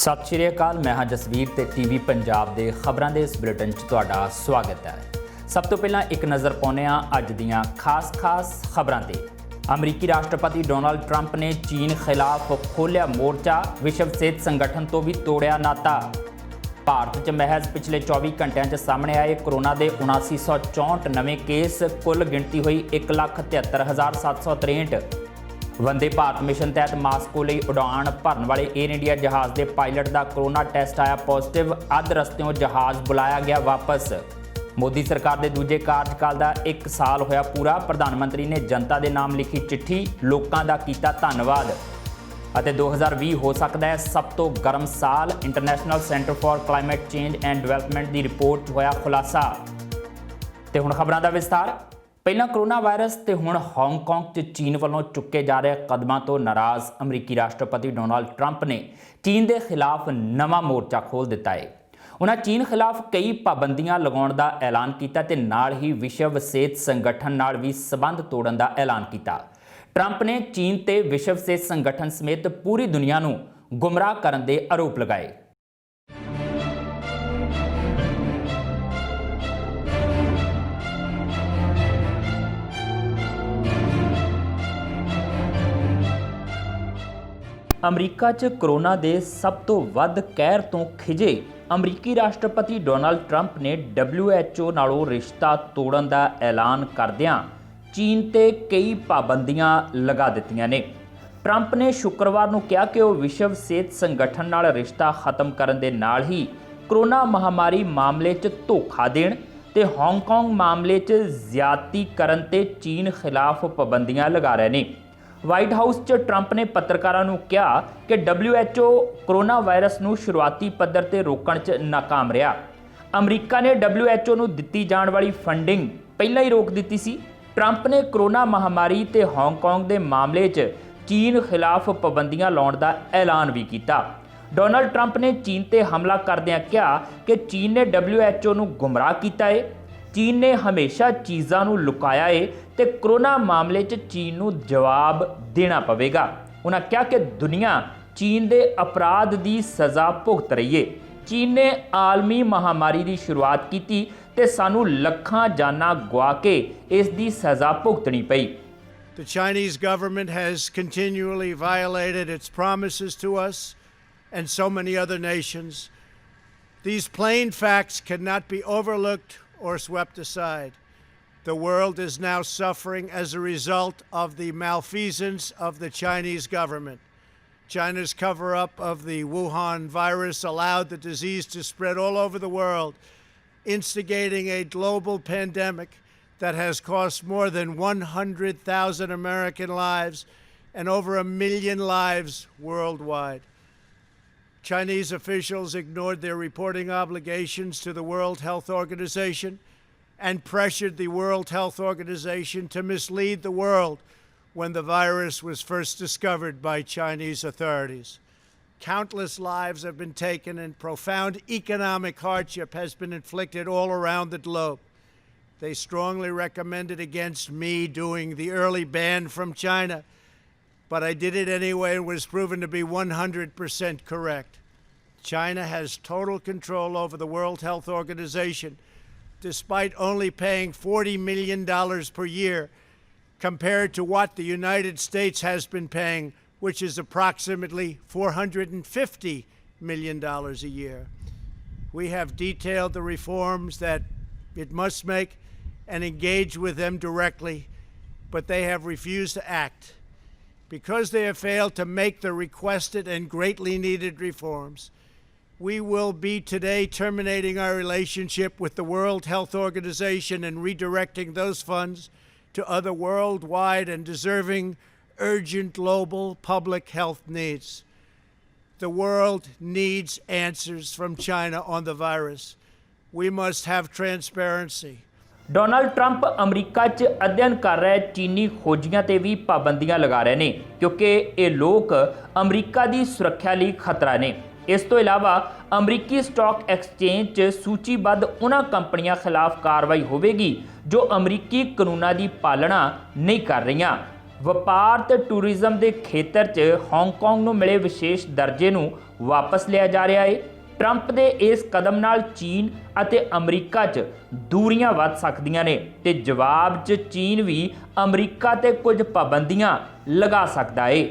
सत श्री अकाल। मैं हाँ जसवीर ते टीवी पंजाब दे खबरां दे इस बुलेटिन च तुहाडा स्वागत है। सब तो पहलां एक नज़र पाउने आ अज दीआं खास खबरां ते। अमरीकी राष्ट्रपति डोनाल्ड ट्रंप ने चीन खिलाफ खोलिया मोर्चा, विश्व सेहत संगठन तो भी तोड़िया नाता। भारत च महज पिछले 24 घंटिਆਂ च सामने आए कोरोना के 7964 नवे केस, कुल गिनती हुई 1,73,763। वंदे भारत मिशन तहत मास्को ਲਈ उड़ान भरन वाले एयर इंडिया जहाज़ के पायलट का कोरोना टैसट आया पॉजिटिव। अध रस्त्यों जहाज़ बुलाया गया वापस। मोदी सरकार के दूजे कार्यकाल का 1 साल होया पूरा। प्रधानमंत्री ने जनता के नाम लिखी चिट्ठी, लोगों का किया धन्नवाद। 2020 हो सकता है सब तो गर्म साल। International centre for climate change and development की रिपोर्ट होया खुलासा। तो हुण खबरां दा विस्तार। पहला कोरोना वायरस तो हुण हांगकांग च चीन वालों चुके जा रहे कदमों तो नाराज़ अमरीकी राष्ट्रपति डोनाल्ड ट्रंप ने चीन के खिलाफ नवा मोर्चा खोल दिता है। उन्होंने चीन खिलाफ कई पाबंदियां लगाउण दा ऐलान किया ते नाल ही विश्व सेहत संगठन नाल भी संबंध तोड़न दा ऐलान किया। ट्रंप ने चीन ते विश्व सेहत संगठन समेत पूरी दुनिया नूं गुमराह करन दे आरोप लगाए। अमरीका च कोरोना के सब तो वध कहर तो खिजे अमरीकी राष्ट्रपति डोनाल्ड ट्रंप ने WHO नालों रिश्ता तोड़न का ऐलान करदियां चीन ते कई पाबंदियां लगा दित्तियां ने। ट्रंप ने शुक्रवार को कहा कि वह विश्व सेहत संगठन नाल रिश्ता खत्म करन दे नाल ही कोरोना महामारी मामले च धोखा देण ते हांगकांग मामले च ज्यादती करन ते चीन खिलाफ पाबंदियां लगा रहे हैं। वाइट हाउस च ट्रंप ने पत्रकारों को कहा कि WHO कोरोना वायरस नूं शुरुआती पद्धर ते रोकण च नाकाम रहा। अमरीका ने WHO नूं दित्ती जाण वाली फंडिंग पहलां ही रोक दित्ती सी। ट्रंप ने कोरोना महामारी ते हांगकांग के मामले च चीन खिलाफ पाबंदियां लाउण दा ऐलान भी किया। डोनाल्ड ट्रंप ने चीन ते हमला करदिआं कहा कि चीन ने WHO नूं गुमराह किया है। चीन ने हमेशा चीज़ों को लुकाया है तो कोरोना मामले च चीन नूं जवाब देना पवेगा। उन्होंने कहा कि दुनिया चीन के अपराध की सज़ा भुगत रही है। चीन ने आलमी महामारी की शुरुआत की तो सानू लखां जानां गवा के इसकी सज़ा भुगतनी पई। The Chinese government has continually violated its promises to us and so many other nations. These plain facts cannot be overlooked or swept aside. The world is now suffering as a result of the malfeasance of the Chinese government. China's cover-up of the Wuhan virus allowed the disease to spread all over the world, instigating a global pandemic that has cost more than 100,000 American lives and over 1 million lives worldwide. Chinese officials ignored their reporting obligations to the World Health Organization and pressured the World Health Organization to mislead the world when the virus was first discovered by Chinese authorities. Countless lives have been taken and profound economic hardship has been inflicted all around the globe. They strongly recommended against me doing the early ban from China, but I did it anyway and was proven to be 100% correct. China has total control over the World Health Organization, despite only paying $40 million per year compared to what the United States has been paying, which is approximately $450 million a year. We have detailed the reforms that it must make and engage with them directly, but they have refused to act. Because they have failed to make the requested and greatly needed reforms, we will be today terminating our relationship with the World Health Organization and redirecting those funds to other worldwide and deserving urgent global public health needs. The world needs answers from China on the virus. We must have transparency. Donald Trump अमरीका च अध्ययन कर रहे चीनी खोजियां ते भी पाबंदियां लगा रहे हैं क्योंकि ये लोग अमरीका की सुरक्षा लिए खतरा ने। इस तो इलावा अमरीकी स्टॉक एक्सचेंज च सूचीबद्ध उन्हां कंपनियां खिलाफ कार्रवाई होगी जो अमरीकी कानूनों की पालना नहीं कर रही। ਵਪਾਰ ਤੇ ਟੂਰਿਜ਼ਮ ਦੇ ਖੇਤਰ 'ਚ ਹਾਂਗਕਾਂਗ ਨੂੰ ਮਿਲੇ ਵਿਸ਼ੇਸ਼ ਦਰਜੇ ਨੂੰ ਵਾਪਸ ਲਿਆ ਜਾ ਰਿਹਾ ਹੈ। ਟਰੰਪ ਦੇ ਇਸ ਕਦਮ ਨਾਲ ਚੀਨ ਅਤੇ ਅਮਰੀਕਾ 'ਚ ਦੂਰੀਆਂ ਵੱਧ ਸਕਦੀਆਂ ਨੇ ਤੇ ਜਵਾਬ 'ਚ ਚੀਨ ਵੀ ਅਮਰੀਕਾ ਤੇ ਕੁਝ ਪਾਬੰਦੀਆਂ ਲਗਾ ਸਕਦਾ ਹੈ।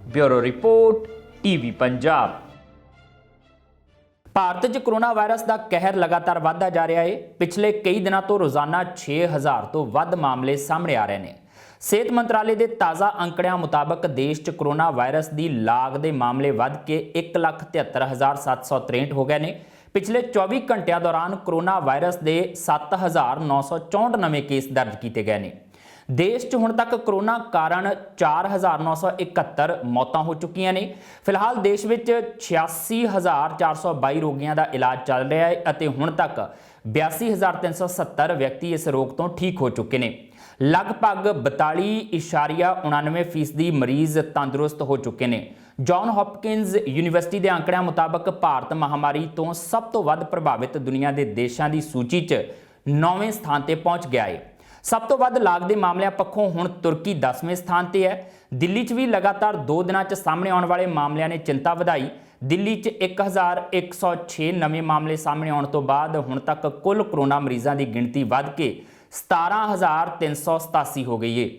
Bureau report, TV Punjab. Bharat 'ਚ ਕੋਰੋਨਾ ਵਾਇਰਸ ਦਾ ਕਹਿਰ ਲਗਾਤਾਰ ਵਧਦਾ ਜਾ ਰਿਹਾ ਹੈ। ਪਿਛਲੇ ਕਈ ਦਿਨਾਂ ਤੋਂ ਰੋਜ਼ਾਨਾ 6000 ਤੋਂ ਵੱਧ ਮਾਮਲੇ ਸਾਹਮਣੇ ਆ ਰਹੇ ਨੇ। ਸਿਹਤ ਮੰਤਰਾਲੇ ਦੇ ਤਾਜ਼ਾ ਅੰਕੜਿਆਂ ਮੁਤਾਬਕ ਦੇਸ਼ 'ਚ ਕੋਰੋਨਾ ਵਾਇਰਸ ਦੀ ਲਾਗ ਦੇ ਮਾਮਲੇ ਵੱਧ ਕੇ 1,73,763 ਹੋ ਗਏ ਨੇ। ਪਿਛਲੇ 24 ਘੰਟਿਆਂ ਦੌਰਾਨ ਕੋਰੋਨਾ ਵਾਇਰਸ ਦੇ 7,964 ਨਵੇਂ ਕੇਸ ਦਰਜ ਕੀਤੇ ਗਏ ਨੇ। ਦੇਸ਼ 'ਚ ਹੁਣ ਤੱਕ ਕੋਰੋਨਾ ਕਾਰਨ 4,971 ਮੌਤਾਂ ਹੋ ਚੁੱਕੀਆਂ ਨੇ। ਫਿਲਹਾਲ ਦੇਸ਼ ਵਿੱਚ 86,422 ਰੋਗੀਆਂ ਦਾ ਇਲਾਜ ਚੱਲ ਰਿਹਾ ਹੈ ਅਤੇ ਹੁਣ ਤੱਕ 82,370 ਵਿਅਕਤੀ ਇਸ ਰੋਗ ਤੋਂ ਠੀਕ ਹੋ ਚੁੱਕੇ ਨੇ। ਲਗਭਗ 42.99% ਮਰੀਜ਼ ਤੰਦਰੁਸਤ ਹੋ ਚੁੱਕੇ ਨੇ। ਜੌਨ ਹੌਪਕਿੰਸ ਯੂਨੀਵਰਸਿਟੀ ਦੇ ਅੰਕੜਿਆਂ ਮੁਤਾਬਕ ਭਾਰਤ ਮਹਾਮਾਰੀ ਤੋਂ ਸਭ ਤੋਂ ਵੱਧ ਪ੍ਰਭਾਵਿਤ ਦੁਨੀਆ ਦੇ ਦੇਸ਼ਾਂ ਦੀ ਸੂਚੀ 'ਚ 9ਵੇਂ ਸਥਾਨ ਤੇ ਪਹੁੰਚ ਗਿਆ ਹੈ। ਸਭ ਤੋਂ ਵੱਧ ਲਾਗ ਦੇ ਮਾਮਲਿਆਂ ਪੱਖੋਂ ਹੁਣ ਤੁਰਕੀ 10ਵੇਂ ਸਥਾਨ ਤੇ ਹੈ। ਦਿੱਲੀ 'ਚ ਵੀ ਲਗਾਤਾਰ 2 ਦਿਨਾਂ 'ਚ ਸਾਹਮਣੇ ਆਉਣ ਵਾਲੇ ਮਾਮਲਿਆਂ ਨੇ ਚਿੰਤਾ ਵਧਾਈ। ਦਿੱਲੀ 'ਚ 1106 ਨਵੇਂ ਮਾਮਲੇ ਸਾਹਮਣੇ ਆਉਣ ਤੋਂ ਬਾਅਦ ਹੁਣ ਤੱਕ ਕੁੱਲ ਕੋਰੋਨਾ ਮਰੀਜ਼ਾਂ ਦੀ ਗਿਣਤੀ ਵੱਧ ਕੇ 17,387 ਹੋ ਗਈ ਹੈ।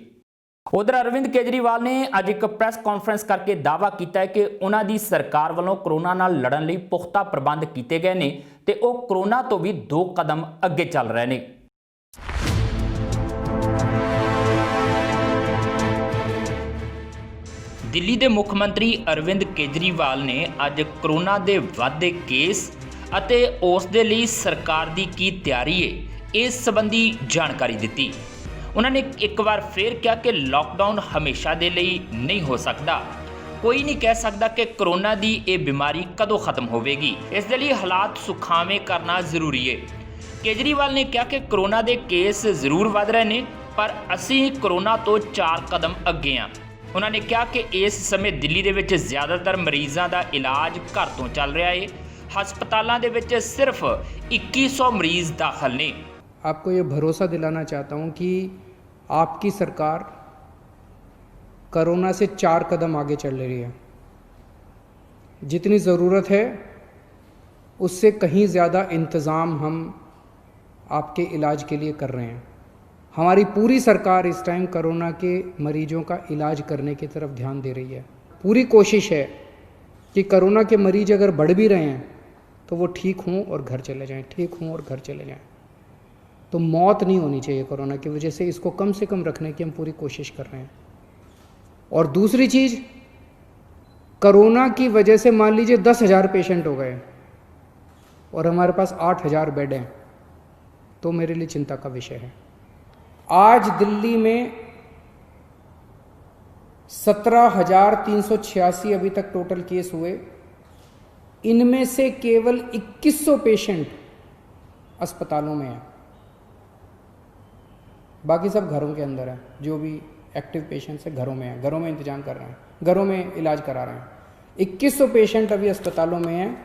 ਉਧਰ ਅਰਵਿੰਦ ਕੇਜਰੀਵਾਲ ਨੇ ਅੱਜ ਇੱਕ ਪ੍ਰੈਸ ਕਾਨਫਰੰਸ ਕਰਕੇ ਦਾਅਵਾ ਕੀਤਾ ਹੈ ਕਿ ਉਹਨਾਂ ਦੀ ਸਰਕਾਰ ਵੱਲੋਂ ਕੋਰੋਨਾ ਨਾਲ ਲੜਨ ਲਈ ਪੁਖਤਾ ਪ੍ਰਬੰਧ ਕੀਤੇ ਗਏ ਨੇ ਤੇ ਉਹ ਕੋਰੋਨਾ ਤੋਂ ਵੀ 2 ਕਦਮ ਅੱਗੇ ਚੱਲ ਰਹੇ ਨੇ। ਦਿੱਲੀ ਦੇ ਮੁੱਖ ਮੰਤਰੀ ਅਰਵਿੰਦ ਕੇਜਰੀਵਾਲ ਨੇ ਅੱਜ ਕੋਰੋਨਾ ਦੇ ਵਧਦੇ ਕੇਸ ਅਤੇ ਉਸ ਦੇ ਲਈ ਸਰਕਾਰ ਦੀ ਕੀ ਤਿਆਰੀ ਹੈ ਇਸ ਸੰਬੰਧੀ ਜਾਣਕਾਰੀ ਦਿੱਤੀ। ਉਹਨਾਂ ਨੇ ਇੱਕ ਵਾਰ ਫਿਰ ਕਿਹਾ ਕਿ ਲਾਕਡਾਊਨ ਹਮੇਸ਼ਾ ਦੇ ਲਈ ਨਹੀਂ ਹੋ ਸਕਦਾ। ਕੋਈ ਨਹੀਂ ਕਹਿ ਸਕਦਾ ਕਿ ਕੋਰੋਨਾ ਦੀ ਇਹ ਬਿਮਾਰੀ ਕਦੋਂ ਖਤਮ ਹੋਵੇਗੀ। ਇਸ ਦੇ ਲਈ ਹਾਲਾਤ ਸੁਖਾਵੇਂ ਕਰਨਾ ਜ਼ਰੂਰੀ ਹੈ। ਕੇਜਰੀਵਾਲ ਨੇ ਕਿਹਾ ਕਿ ਕੋਰੋਨਾ ਦੇ ਕੇਸ ਜ਼ਰੂਰ ਵਧ ਰਹੇ ਨੇ ਪਰ ਅਸੀਂ ਕੋਰੋਨਾ ਤੋਂ 4 ਕਦਮ ਅੱਗੇ ਹਾਂ। ਉਹਨਾਂ ਨੇ ਕਿਹਾ ਕਿ ਇਸ ਸਮੇਂ ਦਿੱਲੀ ਦੇ ਵਿੱਚ ਜ਼ਿਆਦਾਤਰ ਮਰੀਜ਼ਾਂ ਦਾ ਇਲਾਜ ਘਰ ਤੋਂ ਚੱਲ ਰਿਹਾ ਹੈ। ਹਸਪਤਾਲਾਂ ਦੇ ਵਿੱਚ ਸਿਰਫ 2100 ਮਰੀਜ਼ ਦਾਖਲ ਨੇ। आपको ये भरोसा दिलाना चाहता हूँ कि आपकी सरकार कोरोना से 4 कदम आगे चल रही है। जितनी ज़रूरत है उससे कहीं ज़्यादा इंतज़ाम हम आपके इलाज के लिए कर रहे हैं। हमारी पूरी सरकार इस टाइम कोरोना के मरीजों का इलाज करने की तरफ ध्यान दे रही है। पूरी कोशिश है कि कोरोना के मरीज अगर बढ़ भी रहे हैं तो वो ठीक हों और घर चले जाएं, ठीक हों और घर चले जाएं। तो मौत नहीं होनी चाहिए कोरोना की वजह से। इसको कम से कम रखने की हम पूरी कोशिश कर रहे हैं। और दूसरी चीज़, कोरोना की वजह से मान लीजिए 10,000 पेशेंट हो गए और हमारे पास 8,000 बेड हैं तो मेरे लिए चिंता का विषय है। आज दिल्ली में 17,386 अभी तक टोटल केस हुए। इनमें से केवल 2100 पेशेंट अस्पतालों में हैं, बाकी सब घरों के अंदर हैं। जो भी एक्टिव पेशेंट्स हैं घरों में हैं, घरों में इंतजाम कर रहे हैं, घरों में इलाज करा रहे हैं। 2100 पेशेंट अभी अस्पतालों में हैं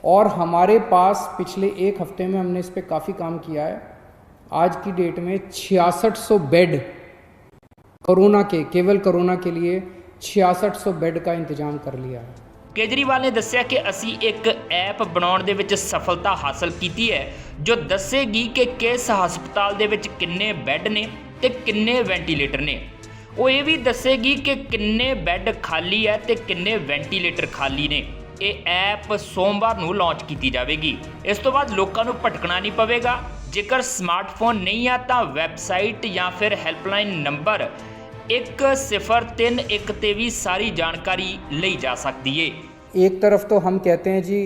और हमारे पास पिछले 1 हफ्ते में हमने इस पर काफ़ी काम किया है। आज की डेट में 6600 बेड कोरोना के, केवल कोरोना के लिए 6600 बेड का इंतजाम कर लिया है। ਕੇਜਰੀਵਾਲ ਨੇ ਦੱਸਿਆ ਕਿ ਅਸੀਂ ਇੱਕ ਐਪ ਬਣਾਉਣ ਦੇ ਵਿੱਚ ਸਫਲਤਾ ਹਾਸਲ ਕੀਤੀ ਹੈ ਜੋ ਦੱਸੇਗੀ ਕਿ ਕਿਸ ਹਸਪਤਾਲ ਦੇ ਵਿੱਚ ਕਿੰਨੇ ਬੈੱਡ ਨੇ ਤੇ ਕਿੰਨੇ ਵੈਂਟੀਲੇਟਰ ਨੇ। ਉਹ ਇਹ ਵੀ ਦੱਸੇਗੀ ਕਿ ਕਿੰਨੇ ਬੈੱਡ ਖਾਲੀ ਹੈ ਤੇ ਕਿੰਨੇ ਵੈਂਟੀਲੇਟਰ ਖਾਲੀ ਨੇ। ਇਹ ਐਪ ਸੋਮਵਾਰ ਨੂੰ ਲਾਂਚ ਕੀਤੀ ਜਾਵੇਗੀ। ਇਸ ਤੋਂ ਬਾਅਦ ਲੋਕਾਂ ਨੂੰ ਭਟਕਣਾ ਨਹੀਂ ਪਵੇਗਾ। ਜੇਕਰ ਸਮਾਰਟਫੋਨ ਨਹੀਂ ਆ ਤਾਂ ਵੈਬਸਾਈਟ ਜਾਂ ਫਿਰ ਹੈਲਪਲਾਈਨ ਨੰਬਰ 1031 ਤੇ ਵੀ ਸਾਰੀ ਜਾਣਕਾਰੀ ਲਈ ਜਾ ਸਕਦੀ ਹੈ। एक तरफ तो हम कहते हैं जी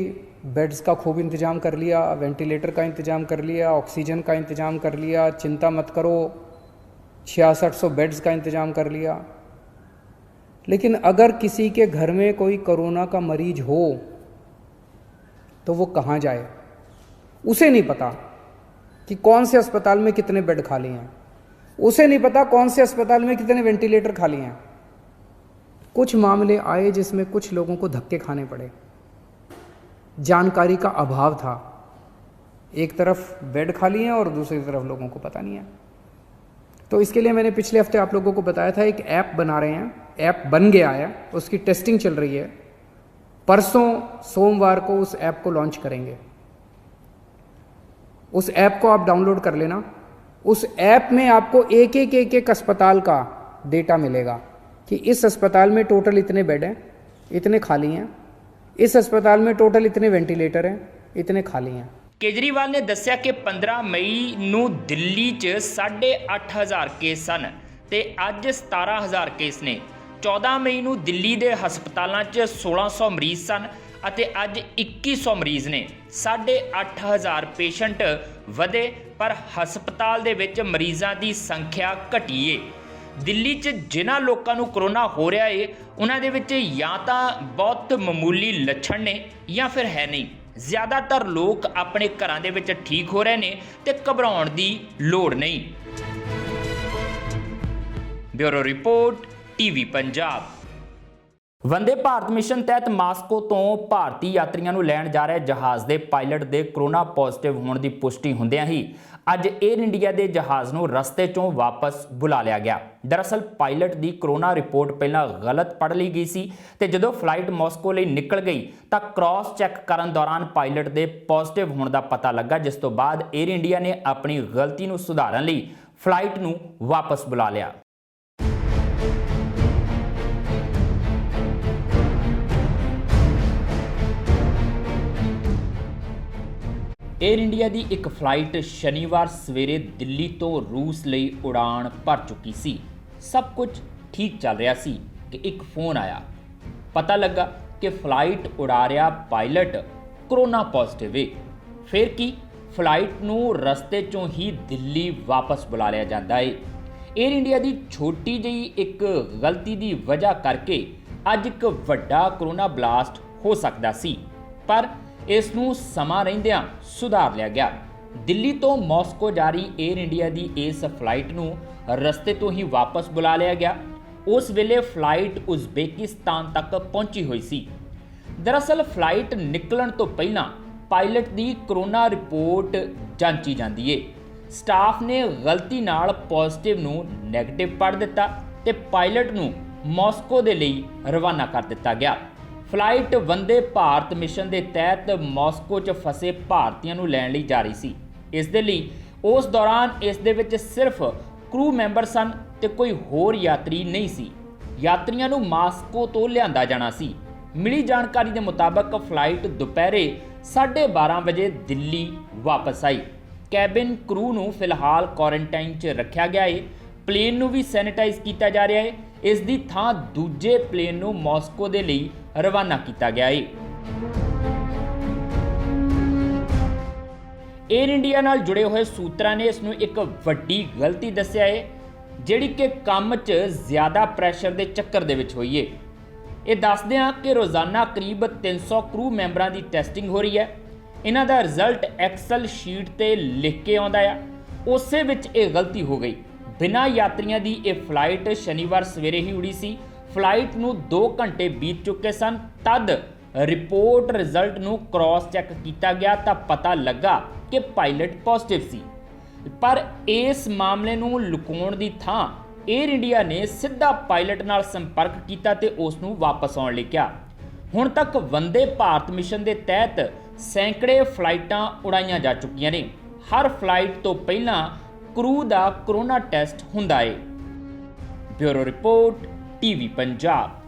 बेड्स का खूब इंतज़ाम कर लिया, वेंटिलेटर का इंतज़ाम कर लिया, ऑक्सीजन का इंतज़ाम कर लिया, चिंता मत करो 6600 बेड्स का इंतज़ाम कर लिया। लेकिन अगर किसी के घर में कोई कोरोना का मरीज हो तो वो कहाँ जाए? उसे नहीं पता कि कौन से अस्पताल में कितने बेड खाली हैं, उसे नहीं पता कौन से अस्पताल में कितने वेंटिलेटर खाली हैं। कुछ मामले आए जिसमें कुछ लोगों को धक्के खाने पड़े, जानकारी का अभाव था। एक तरफ बेड खाली हैं और दूसरी तरफ लोगों को पता नहीं है। तो इसके लिए मैंने पिछले हफ्ते आप लोगों को बताया था, एक ऐप बना रहे हैं, ऐप बन गया है, उसकी टेस्टिंग चल रही है। परसों सोमवार को उस ऐप को लॉन्च करेंगे। उस ऐप को आप डाउनलोड कर लेना। उस ऐप में आपको एक अस्पताल का डेटा मिलेगा कि इस अस्पताल में टोटल इतने बेड हैं, इतने खाली हैं, इस अस्पताल में टोटल इतने वेंटिलेटर हैं, इतने खाली हैं। ਕੇਜਰੀਵਾਲ ਨੇ ਦੱਸਿਆ ਕਿ 15 ਮਈ ਨੂੰ ਦਿੱਲੀ 'ਚ 8,500 ਕੇਸ ਸਨ ਤੇ ਅੱਜ 17,000 ਕੇਸ ਨੇ। 14 ਮਈ ਨੂੰ ਦਿੱਲੀ ਦੇ ਹਸਪਤਾਲਾਂ 'ਚ 1,600 ਮਰੀਜ਼ ਸਨ ਅਤੇ ਅੱਜ 2,100 ਮਰੀਜ਼ ਨੇ। 8,500 ਪੇਸ਼ੈਂਟ ਵਧੇ ਪਰ ਹਸਪਤਾਲ ਦੇ ਵਿੱਚ ਮਰੀਜ਼ਾਂ ਦੀ ਸੰਖਿਆ ਘਟੀ ਏ। ਦਿੱਲੀ 'ਚ ਜਿਨ੍ਹਾਂ ਲੋਕਾਂ ਨੂੰ ਕਰੋਨਾ ਹੋ ਰਿਹਾ ਏ ਉਹਨਾਂ ਦੇ ਵਿੱਚ ਜਾਂ ਤਾਂ ਬਹੁਤ ਮਾਮੂਲੀ ਲੱਛਣ ਨੇ ਜਾਂ ਫਿਰ ਹੈ ਨਹੀਂ। ਜ਼ਿਆਦਾਤਰ ਲੋਕ ਆਪਣੇ ਘਰਾਂ ਦੇ ਵਿੱਚ ਠੀਕ ਹੋ ਰਹੇ ਨੇ ਤੇ ਘਬਰਾਉਣ ਦੀ ਲੋੜ ਨਹੀਂ। Bureau report TV Punjab. Vande Bharat mission ਤਹਿਤ ਮਾਸਕੋ ਤੋਂ ਭਾਰਤੀ ਯਾਤਰੀਆਂ ਨੂੰ ਲੈਣ ਜਾ ਰਹੇ ਜਹਾਜ਼ ਦੇ ਪਾਇਲਟ ਦੇ ਕਰੋਨਾ ਪੋਜ਼ਿਟਿਵ ਹੋਣ ਦੀ ਪੁਸ਼ਟੀ ਹੁੰਦਿਆਂ ਹੀ ਅੱਜ 에ਅਰ ਇੰਡੀਆ ਦੇ ਜਹਾਜ਼ ਨੂੰ ਰਸਤੇ 'ਚੋਂ ਵਾਪਸ ਬੁਲਾ ਲਿਆ ਗਿਆ। ਦਰਅਸਲ ਪਾਇਲਟ ਦੀ ਕਰੋਨਾ ਰਿਪੋਰਟ ਪਹਿਲਾਂ ਗਲਤ ਪੜ੍ਹ ਲਈ ਗਈ ਸੀ ਤੇ ਜਦੋਂ ਫਲਾਈਟ ਮਾਸਕੋ ਲਈ ਨਿਕਲ ਗਈ ਤਾਂ ਕ੍ਰਾਸ ਚੈੱਕ ਕਰਨ ਦੌਰਾਨ ਪਾਇਲਟ ਦੇ ਪੋਜ਼ਿਟਿਵ ਹੋਣ ਦਾ ਪਤਾ ਲੱਗਾ, ਜਿਸ ਤੋਂ ਬਾਅਦ 에ਅਰ ਇੰਡੀਆ ਨੇ ਆਪਣੀ ਗਲਤੀ ਨੂੰ ਸੁਧਾਰਨ ਲਈ ਫਲਾਈਟ ਨੂੰ ਵਾਪਸ ਬੁਲਾ ਲਿਆ। एयर इंडिया की एक फ्लाइट शनिवार सवेरे दिल्ली तो रूस ਲਈ उड़ान भर चुकी सी। सब कुछ ठीक चल रहा सी कि एक फोन आया, पता लगा कि फ्लाइट उड़ा रहा पायलट कोरोना पॉजिटिव है। फिर की फ्लाइट नूं रस्ते चों ही दिल्ली वापस बुला लिया जाता है। एयर इंडिया की छोटी जी एक गलती की वजह करके अज एक वड्डा कोरोना ब्लास्ट हो सकता सी, पर इस नूं समा रहिंदियां सुधार लिया गया। दिल्ली तो मास्को जा रही एयर इंडिया की इस फ्लाइट नूं रस्ते तो ही वापस बुला लिया गया। उस वेले फ्लाइट उज़बेकिस्तान तक पहुंची हुई सी। दरअसल फ्लाइट निकलन तो पहला पायलट की कोरोना रिपोर्ट जांची जाती है। स्टाफ ने गलती नाल पॉजिटिव नूं नैगेटिव पढ़ दिता ते पायलट नूं मास्को दे लई रवाना कर दिता गया। फ्लाइट वंदे भारत मिशन के तहत मास्को च फसे भारतीयों को लैण लई जा रही सी। इस दे लई उस दौरान इस दे विच सिर्फ क्रू मैंबर सन ते कोई होर यात्री नहीं सी। यात्रियों को मास्को तो लिआंदा जाना सी। मिली जानकारी के मुताबक फ्लाइट दोपहरे 12:30 बजे दिल्ली वापस आई। कैबिन क्रू नूं फिलहाल क्वारंटाइन च रखा गया है। प्लेन नूं भी सैनिटाइज किया जा रहा है। इस दी थां दूजे प्लेन नूं मास्को दे लई रवाना किया गया है। एयर इंडिया नाल जुड़े हुए सूत्रां ने इसनूं एक वड्डी गलती दस्सिया है, जिहड़ी कि काम च ज़्यादा प्रैशर के चक्कर दे विच होई है। ये दसदे हां कि रोज़ाना करीब 300 क्रू मैंबरां की टेस्टिंग हो रही है। इन्हां दा रिजल्ट एक्सल शीट ते लिख के आउंदा है। उसे विच ये गलती हो गई। बिना यात्रियों की यह फ्लाइट शनिवार सवेरे ही उड़ी सी। फ्लाइट नूं 2 घंटे बीत चुके सन, तद रिपोर्ट रिजल्ट नूं क्रॉस चैक किया गया तो पता लगा कि पायलट पॉजिटिव सी। पर इस मामले नूं लुकाउण दी थां एयर इंडिया ने सीधा पायलट नाल संपर्क किया ते उस नूं वापस आउण लई कहा। हुण तक वंदे भारत मिशन के तहत सैकड़े फ्लाइटां उड़ाईयां जा चुकियां ने। हर फ्लाइट तो पहला क्रू का कोरोना टेस्ट हुंदा है। Bureau report TV Punjab.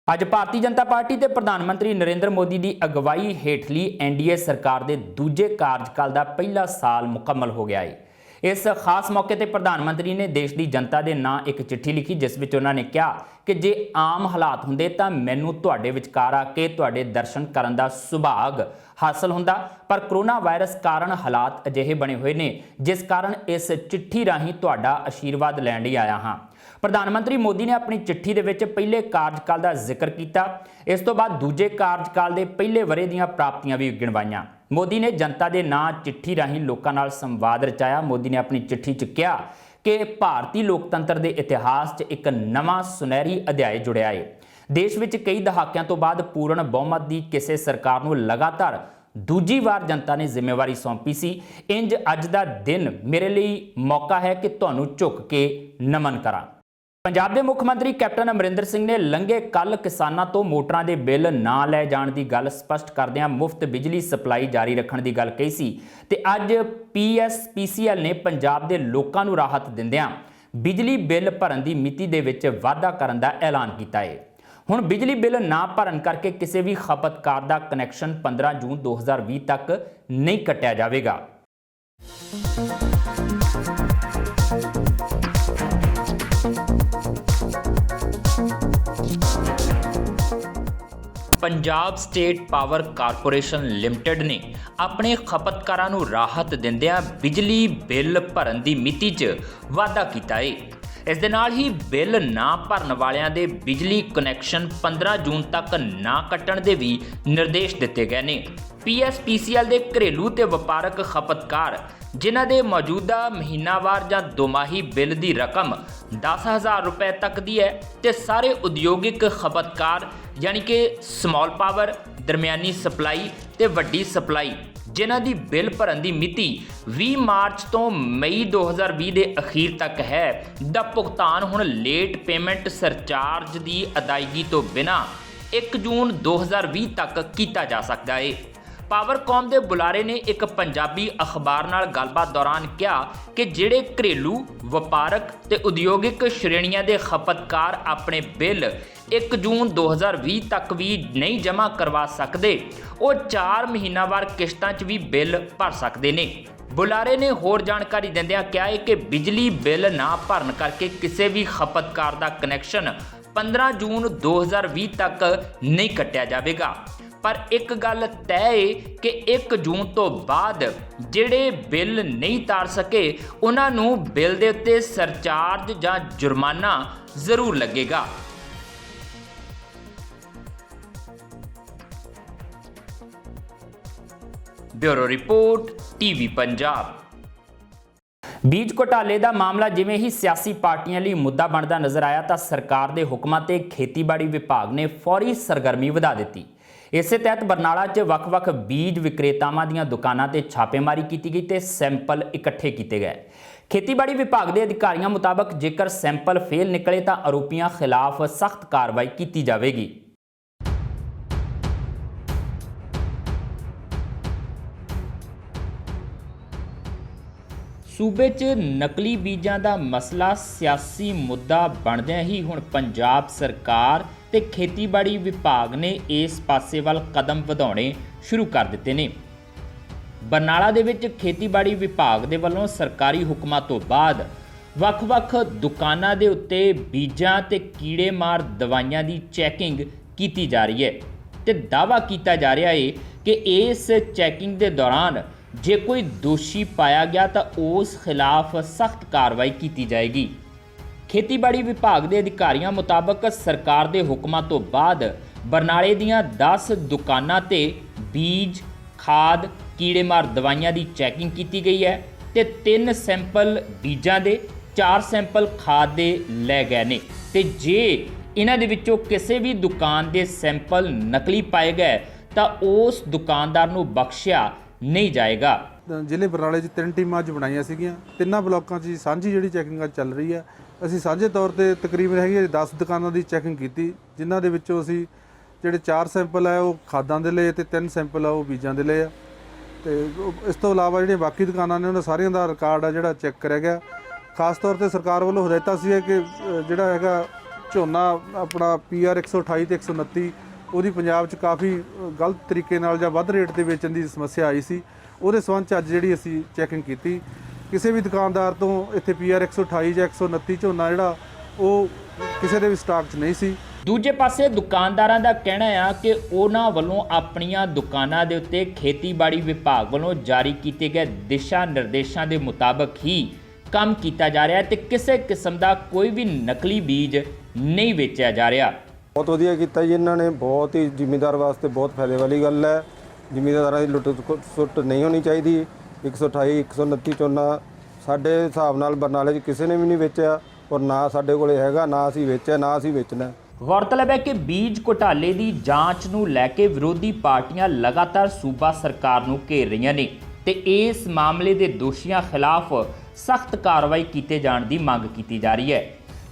ਅੱਜ ਭਾਰਤੀ ਜਨਤਾ ਪਾਰਟੀ ਤੇ ਪ੍ਰਧਾਨ ਮੰਤਰੀ ਨਰਿੰਦਰ ਮੋਦੀ ਦੀ ਅਗਵਾਈ ਹੇਠਲੀ ਐਨਡੀਏ ਸਰਕਾਰ ਦੇ ਦੂਜੇ ਕਾਰਜਕਾਲ ਦਾ ਪਹਿਲਾ ਸਾਲ ਮੁਕੰਮਲ ਹੋ ਗਿਆ ਹੈ। ਇਸ ਖਾਸ ਮੌਕੇ ਤੇ ਪ੍ਰਧਾਨ ਮੰਤਰੀ ਨੇ ਦੇਸ਼ ਦੀ ਜਨਤਾ ਦੇ ਨਾਂ ਇੱਕ ਚਿੱਠੀ ਲਿਖੀ, ਜਿਸ ਵਿੱਚ ਉਹਨਾਂ ਨੇ ਕਿਹਾ ਕਿ ਜੇ ਆਮ ਹਾਲਾਤ ਹੁੰਦੇ ਤਾਂ ਮੈਨੂੰ ਤੁਹਾਡੇ ਵਿਚਕਾਰ ਆ ਕੇ ਤੁਹਾਡੇ ਦਰਸ਼ਨ ਕਰਨ ਦਾ ਸੁਭਾਗ ਹਾਸਲ ਹੁੰਦਾ, ਪਰ ਕਰੋਨਾ ਵਾਇਰਸ ਕਾਰਨ ਹਾਲਾਤ ਅਜਿਹੇ ਬਣੇ ਹੋਏ ਨੇ, ਜਿਸ ਕਾਰਨ ਇਸ ਚਿੱਠੀ ਰਾਹੀਂ ਤੁਹਾਡਾ ਆਸ਼ੀਰਵਾਦ ਲੈਣ ਲਈ ਆਇਆ ਹਾਂ। ਪ੍ਰਧਾਨ ਮੰਤਰੀ ਮੋਦੀ ਨੇ ਆਪਣੀ ਚਿੱਠੀ ਦੇ ਵਿੱਚ ਪਹਿਲੇ ਕਾਰਜਕਾਲ ਦਾ ਜ਼ਿਕਰ ਕੀਤਾ। ਇਸ ਤੋਂ ਬਾਅਦ ਦੂਜੇ ਕਾਰਜਕਾਲ ਦੇ ਪਹਿਲੇ ਵਰ੍ਹੇ ਦੀਆਂ ਪ੍ਰਾਪਤੀਆਂ ਵੀ ਗਿਣਵਾਈਆਂ। ਮੋਦੀ ਨੇ ਜਨਤਾ ਦੇ ਨਾਂ ਚਿੱਠੀ ਰਾਹੀਂ ਲੋਕਾਂ ਨਾਲ ਸੰਵਾਦ ਰਚਾਇਆ। ਮੋਦੀ ਨੇ ਆਪਣੀ ਚਿੱਠੀ 'ਚ ਕਿਹਾ ਕਿ ਭਾਰਤੀ ਲੋਕਤੰਤਰ ਦੇ ਇਤਿਹਾਸ 'ਚ ਇੱਕ ਨਵਾਂ ਸੁਨਹਿਰੀ ਅਧਿਆਇ ਜੁੜਿਆ ਹੈ। ਦੇਸ਼ ਵਿੱਚ ਕਈ ਦਹਾਕਿਆਂ ਤੋਂ ਬਾਅਦ ਪੂਰਨ ਬਹੁਮਤ ਦੀ ਕਿਸੇ ਸਰਕਾਰ ਨੂੰ ਲਗਾਤਾਰ ਦੂਜੀ ਵਾਰ ਜਨਤਾ ਨੇ ਜ਼ਿੰਮੇਵਾਰੀ ਸੌਂਪੀ ਸੀ। ਇੰਜ ਅੱਜ ਦਾ ਦਿਨ ਮੇਰੇ ਲਈ ਮੌਕਾ ਹੈ ਕਿ ਤੁਹਾਨੂੰ ਝੁਕ ਕੇ ਨਮਨ ਕਰਾਂ। ਪੰਜਾਬ ਦੇ ਮੁੱਖ ਮੰਤਰੀ ਕੈਪਟਨ ਅਮਰਿੰਦਰ ਸਿੰਘ ਨੇ ਲੰਘੇ ਕੱਲ ਕਿਸਾਨਾਂ ਤੋਂ ਮੋਟਰਾਂ ਦੇ ਬਿੱਲ ਨਾ ਲੈ ਜਾਣ ਦੀ ਗੱਲ ਸਪਸ਼ਟ ਕਰਦਿਆਂ ਮੁਫਤ ਬਿਜਲੀ ਸਪਲਾਈ ਜਾਰੀ ਰੱਖਣ ਦੀ ਗੱਲ ਕਹੀ ਸੀ ਤੇ ਅੱਜ PSPCL ਨੇ ਪੰਜਾਬ ਦੇ ਲੋਕਾਂ ਨੂੰ ਰਾਹਤ ਦਿੰਦਿਆਂ ਬਿਜਲੀ ਬਿੱਲ ਭਰਨ ਦੀ ਮਿਤੀ ਦੇ ਵਿੱਚ ਵਾਧਾ ਕਰਨ ਦਾ ਐਲਾਨ ਕੀਤਾ ਹੈ। ਹੁਣ ਬਿਜਲੀ ਬਿੱਲ ਨਾ ਭਰਨ ਕਰਕੇ ਕਿਸੇ ਵੀ ਖਪਤਕਾਰ ਦਾ ਕਨੈਕਸ਼ਨ 15 ਜੂਨ 2020 ਤੱਕ ਨਹੀਂ ਕੱਟਿਆ ਜਾਵੇਗਾ। Punjab state power corporation limited ਨੇ ਆਪਣੇ ਖਪਤਕਾਰਾਂ ਨੂੰ ਰਾਹਤ ਦਿੰਦਿਆਂ ਬਿਜਲੀ ਬਿੱਲ ਭਰਨ ਦੀ ਮਿਤੀ 'ਚ ਵਾਧਾ ਕੀਤਾ ਹੈ। ਇਸ ਦੇ ਨਾਲ ਹੀ ਬਿੱਲ ਨਾ ਭਰਨ ਵਾਲਿਆਂ ਦੇ ਬਿਜਲੀ ਕਨੈਕਸ਼ਨ 15 ਜੂਨ ਤੱਕ ਨਾ ਕੱਟਣ ਦੇ ਵੀ ਨਿਰਦੇਸ਼ ਦਿੱਤੇ ਗਏ ਨੇ। PSPCL ਦੇ ਘਰੇਲੂ ਤੇ ਵਪਾਰਕ ਖਪਤਕਾਰ ਜਿਨ੍ਹਾਂ ਦੇ ਮੌਜੂਦਾ ਮਹੀਨਾਵਾਰ ਜਾਂ ਦੋਮਾਹੀ ਬਿੱਲ ਦੀ ਰਕਮ 10,000 ਰੁਪਏ ਤੱਕ ਦੀ ਹੈ ਤੇ ਸਾਰੇ ਉਦਯੋਗਿਕ ਖਪਤਕਾਰ ਯਾਨੀ ਕਿ ਸਮਾਲ ਪਾਵਰ, ਦਰਮਿਆਨੀ ਸਪਲਾਈ ਤੇ ਵੱਡੀ ਸਪਲਾਈ ਜਿਨ੍ਹਾਂ ਦੀ ਬਿੱਲ ਭਰਨ ਦੀ ਮਿਤੀ 20 ਮਾਰਚ ਤੋਂ ਮਈ 2020 ਦੇ ਅਖੀਰ ਤੱਕ ਹੈ ਦਾ ਭੁਗਤਾਨ ਹੁਣ ਲੇਟ ਪੇਮੈਂਟ ਸਰਚਾਰਜ ਦੀ ਅਦਾਇਗੀ ਤੋਂ ਬਿਨਾਂ 1 ਜੂਨ 2020 ਤੱਕ ਕੀਤਾ ਜਾ ਸਕਦਾ ਹੈ। ਪਾਵਰਕੌਮ ਦੇ ਬੁਲਾਰੇ ਨੇ ਇੱਕ ਪੰਜਾਬੀ ਅਖਬਾਰ ਨਾਲ ਗੱਲਬਾਤ ਦੌਰਾਨ ਕਿਹਾ ਕਿ ਜਿਹੜੇ ਘਰੇਲੂ, ਵਪਾਰਕ ਤੇ ਉਦਯੋਗਿਕ ਸ਼੍ਰੇਣੀਆਂ ਦੇ ਖਪਤਕਾਰ ਆਪਣੇ ਬਿੱਲ 1 ਜੂਨ 2020 ਤੱਕ ਵੀ ਨਹੀਂ ਜਮ੍ਹਾਂ ਕਰਵਾ ਸਕਦੇ, ਉਹ 4 ਮਹੀਨਾਵਾਰ ਕਿਸ਼ਤਾਂ 'ਚ ਵੀ ਬਿੱਲ ਭਰ ਸਕਦੇ ਨੇ। ਬੁਲਾਰੇ ਨੇ ਹੋਰ ਜਾਣਕਾਰੀ ਦਿੰਦਿਆਂ ਕਿਹਾ ਹੈ ਕਿ ਬਿਜਲੀ ਬਿੱਲ ਨਾ ਭਰਨ ਕਰਕੇ ਕਿਸੇ ਵੀ ਖਪਤਕਾਰ ਦਾ ਕਨੈਕਸ਼ਨ 15 ਜੂਨ 2020 ਤੱਕ ਨਹੀਂ ਕੱਟਿਆ ਜਾਵੇਗਾ। ਪਰ ਇੱਕ ਗੱਲ ਤੈਅ ਹੈ ਕਿ 1 ਜੂਨ ਤੋਂ ਬਾਅਦ ਜਿਹੜੇ ਬਿੱਲ ਨਹੀਂ ਤਾਰ ਸਕੇ ਉਹਨਾਂ ਨੂੰ ਬਿੱਲ ਦੇ ਉੱਤੇ ਸਰਚਾਰਜ ਜਾਂ ਜੁਰਮਾਨਾ ਜ਼ਰੂਰ ਲੱਗੇਗਾ। Bureau report TV Punjab. ਬੀਜ ਘੁਟਾਲੇ ਦਾ ਮਾਮਲਾ ਜਿਵੇਂ ਹੀ ਸਿਆਸੀ ਪਾਰਟੀਆਂ ਲਈ ਮੁੱਦਾ ਬਣਦਾ ਨਜ਼ਰ ਆਇਆ ਤਾਂ ਸਰਕਾਰ ਦੇ ਹੁਕਮਾਂ ਤੇ ਖੇਤੀਬਾੜੀ ਵਿਭਾਗ ਨੇ ਫੌਰੀ ਸਰਗਰਮੀ ਵਧਾ ਦਿੱਤੀ। ਇਸੇ ਤਹਿਤ ਬਰਨਾਲਾ 'ਚ ਵੱਖ-ਵੱਖ ਬੀਜ ਵਿਕਰੇਤਾਵਾਂ ਦੀਆਂ ਦੁਕਾਨਾਂ ਤੇ ਛਾਪੇਮਾਰੀ ਕੀਤੀ ਗਈ ਤੇ ਸੈਂਪਲ ਇਕੱਠੇ ਕੀਤੇ ਗਏ। ਖੇਤੀਬਾੜੀ ਵਿਭਾਗ ਦੇ ਅਧਿਕਾਰੀਆਂ ਮੁਤਾਬਕ ਜੇਕਰ ਸੈਂਪਲ ਫੇਲ ਨਿਕਲੇ ਤਾਂ ਆਰੋਪੀਆਂ ਖਿਲਾਫ ਸਖਤ ਕਾਰਵਾਈ ਕੀਤੀ ਜਾਵੇਗੀ। ਸੂਬੇ 'ਚ ਨਕਲੀ ਬੀਜਾਂ ਦਾ ਮਸਲਾ ਸਿਆਸੀ ਮੁੱਦਾ ਬਣਦਿਆਂ ਹੀ ਹੁਣ ਪੰਜਾਬ ਸਰਕਾਰ ਤੇ ਖੇਤੀਬਾੜੀ ਵਿਭਾਗ ਨੇ ਇਸ ਪਾਸੇ ਵੱਲ ਕਦਮ ਵਧਾਉਣੇ ਸ਼ੁਰੂ ਕਰ ਦਿੱਤੇ ਨੇ। ਬਰਨਾਲਾ ਦੇ ਵਿੱਚ ਖੇਤੀਬਾੜੀ ਵਿਭਾਗ ਦੇ ਵੱਲੋਂ ਸਰਕਾਰੀ ਹੁਕਮਾਂ ਤੋਂ ਬਾਅਦ ਵੱਖ-ਵੱਖ ਦੁਕਾਨਾਂ ਦੇ ਉੱਤੇ ਬੀਜਾਂ ਤੇ ਕੀੜੇਮਾਰ ਦਵਾਈਆਂ ਦੀ ਚੈਕਿੰਗ ਕੀਤੀ ਜਾ ਰਹੀ ਹੈ ਤੇ ਦਾਅਵਾ ਕੀਤਾ ਜਾ ਰਿਹਾ ਹੈ ਕਿ ਇਸ ਚੈਕਿੰਗ ਦੇ ਦੌਰਾਨ ਜੇ ਕੋਈ ਦੋਸ਼ੀ ਪਾਇਆ ਗਿਆ ਤਾਂ ਉਸ ਖਿਲਾਫ ਸਖਤ ਕਾਰਵਾਈ ਕੀਤੀ ਜਾਏਗੀ। ਖੇਤੀਬਾੜੀ ਵਿਭਾਗ ਦੇ ਅਧਿਕਾਰੀਆਂ ਮੁਤਾਬਕ ਸਰਕਾਰ ਦੇ ਹੁਕਮਾਂ ਤੋਂ ਬਾਅਦ ਬਰਨਾਲੇ ਦੀਆਂ 10 ਦੁਕਾਨਾਂ ਤੇ ਬੀਜ, ਖਾਦ, ਕੀੜੇਮਾਰ ਦਵਾਈਆਂ ਦੀ ਚੈਕਿੰਗ ਕੀਤੀ ਗਈ ਹੈ ਤੇ 3 ਸੈਂਪਲ ਬੀਜਾਂ ਦੇ, 4 ਸੈਂਪਲ ਖਾਦ ਦੇ ਲੈ ਗਏ ਨੇ ਤੇ ਜੇ ਇਹਨਾਂ ਦੇ ਵਿੱਚੋਂ ਕਿਸੇ ਵੀ ਦੁਕਾਨ ਦੇ ਸੈਂਪਲ ਨਕਲੀ ਪਾਏ ਗਏ ਤਾਂ ਉਸ ਦੁਕਾਨਦਾਰ ਨੂੰ ਬਖਸ਼ਿਆ ਨਹੀਂ ਜਾਏਗਾ। ਜ਼ਿਲ੍ਹੇ ਬਰਨਾਲੇ 'ਚ 3 ਟੀਮਾਂ ਅੱਜ ਬਣਾਈਆਂ ਸੀਗੀਆਂ। ਤਿੰਨਾਂ ਬਲਾਕਾਂ 'ਚ ਸਾਂਝੀ ਜਿਹੜੀ ਚੈਕਿੰਗ ਅੱਜ ਚੱਲ ਰਹੀ ਹੈ। ਅਸੀਂ ਸਾਂਝੇ ਤੌਰ ਤੇ ਤਕਰੀਬਨ ਹੈਗੀ 10 ਦੁਕਾਨਾਂ ਦੀ ਚੈਕਿੰਗ ਕੀਤੀ, ਜਿਨ੍ਹਾਂ ਦੇ ਵਿੱਚੋਂ ਅਸੀਂ ਜਿਹੜੇ 4 ਸੈਂਪਲ ਹੈ ਉਹ ਖਾਦਾਂ ਦੇ ਲਏ ਤੇ 3 ਸੈਂਪਲ ਆ ਉਹ ਬੀਜਾਂ ਦੇ ਲਏ ਆ ਤੇ ਇਸ ਤੋਂ ਇਲਾਵਾ ਜਿਹੜੀਆਂ ਬਾਕੀ ਦੁਕਾਨਾਂ ਨੇ ਉਹਨਾਂ ਸਾਰੀਆਂ ਦਾ ਰਿਕਾਰਡ ਆ ਜਿਹੜਾ ਚੈੱਕ ਕਰਿਆ ਗਿਆ। ਖਾਸ ਤੌਰ ਤੇ ਸਰਕਾਰ ਵੱਲੋਂ ਹਦਾਇਤਾਂ ਸੀ ਕਿ ਜਿਹੜਾ ਹੈਗਾ ਝੋਨਾ ਆਪਣਾ PR 128 ਤੇ 129 ਉਹਦੀ ਪੰਜਾਬ 'ਚ ਕਾਫੀ ਗਲਤ ਤਰੀਕੇ ਨਾਲ ਜਾਂ ਵੱਧ ਰੇਟ 'ਤੇ ਵੇਚਣ ਦੀ ਸਮੱਸਿਆ ਆਈ ਸੀ। ਉਹਦੇ ਸੰਬੰਧ 'ਚ ਅੱਜ ਜਿਹੜੀ ਅਸੀਂ ਚੈਕਿੰਗ ਕੀਤੀ, ਕਿਸੇ ਵੀ ਦੁਕਾਨਦਾਰ ਤੋਂ ਇੱਥੇ PR 128 ਜਾਂ 129 ਝੋਨਾ ਜਿਹੜਾ ਉਹ ਕਿਸੇ ਦੇ ਵੀ ਸਟਾਕ 'ਚ ਨਹੀਂ ਸੀ। ਦੂਜੇ ਪਾਸੇ ਦੁਕਾਨਦਾਰਾਂ ਦਾ ਕਹਿਣਾ ਆ ਕਿ ਉਹਨਾਂ ਵੱਲੋਂ ਆਪਣੀਆਂ ਦੁਕਾਨਾਂ ਦੇ ਉੱਤੇ ਖੇਤੀਬਾੜੀ ਵਿਭਾਗ ਵੱਲੋਂ ਜਾਰੀ ਕੀਤੇ ਗਏ ਦਿਸ਼ਾ ਨਿਰਦੇਸ਼ਾਂ ਦੇ ਮੁਤਾਬਕ ਹੀ ਕੰਮ ਕੀਤਾ ਜਾ ਰਿਹਾ ਤੇ ਕਿਸੇ ਕਿਸਮ ਦਾ ਕੋਈ ਵੀ ਨਕਲੀ ਬੀਜ ਨਹੀਂ ਵੇਚਿਆ ਜਾ ਰਿਹਾ। ਬਹੁਤ ਵਧੀਆ ਕੀਤਾ ਜੀ ਇਹਨਾਂ ਨੇ, ਬਹੁਤ ਹੀ ਜ਼ਿਮੀਂਦਾਰ ਵਾਸਤੇ ਬਹੁਤ ਫਾਇਦੇ ਵਾਲੀ ਗੱਲ ਹੈ। ਜ਼ਿਮੀਂਦਾਰਾਂ ਦੀ ਲੁੱਟ ਸੁੱਟ ਨਹੀਂ ਹੋਣੀ ਚਾਹੀਦੀ। 128 129 ਝੋਨਾ ਸਾਡੇ ਹਿਸਾਬ ਨਾਲ ਬਰਨਾਲੇ 'ਚ ਕਿਸੇ ਨੇ ਵੀ ਨਹੀਂ ਵੇਚਿਆ ਔਰ ਨਾ ਸਾਡੇ ਕੋਲੇ ਹੈਗਾ, ਨਾ ਅਸੀਂ ਵੇਚਿਆ, ਨਾ ਅਸੀਂ ਵੇਚਣਾ। गौरतलब है कि बीज घोटाले की जांच नूं लैके विरोधी पार्टियां लगातार सूबा सरकार नूं घेर रहीआं ने ते इस मामले के दोषियों खिलाफ सख्त कार्रवाई कीते जाण दी मंग की जा रही है।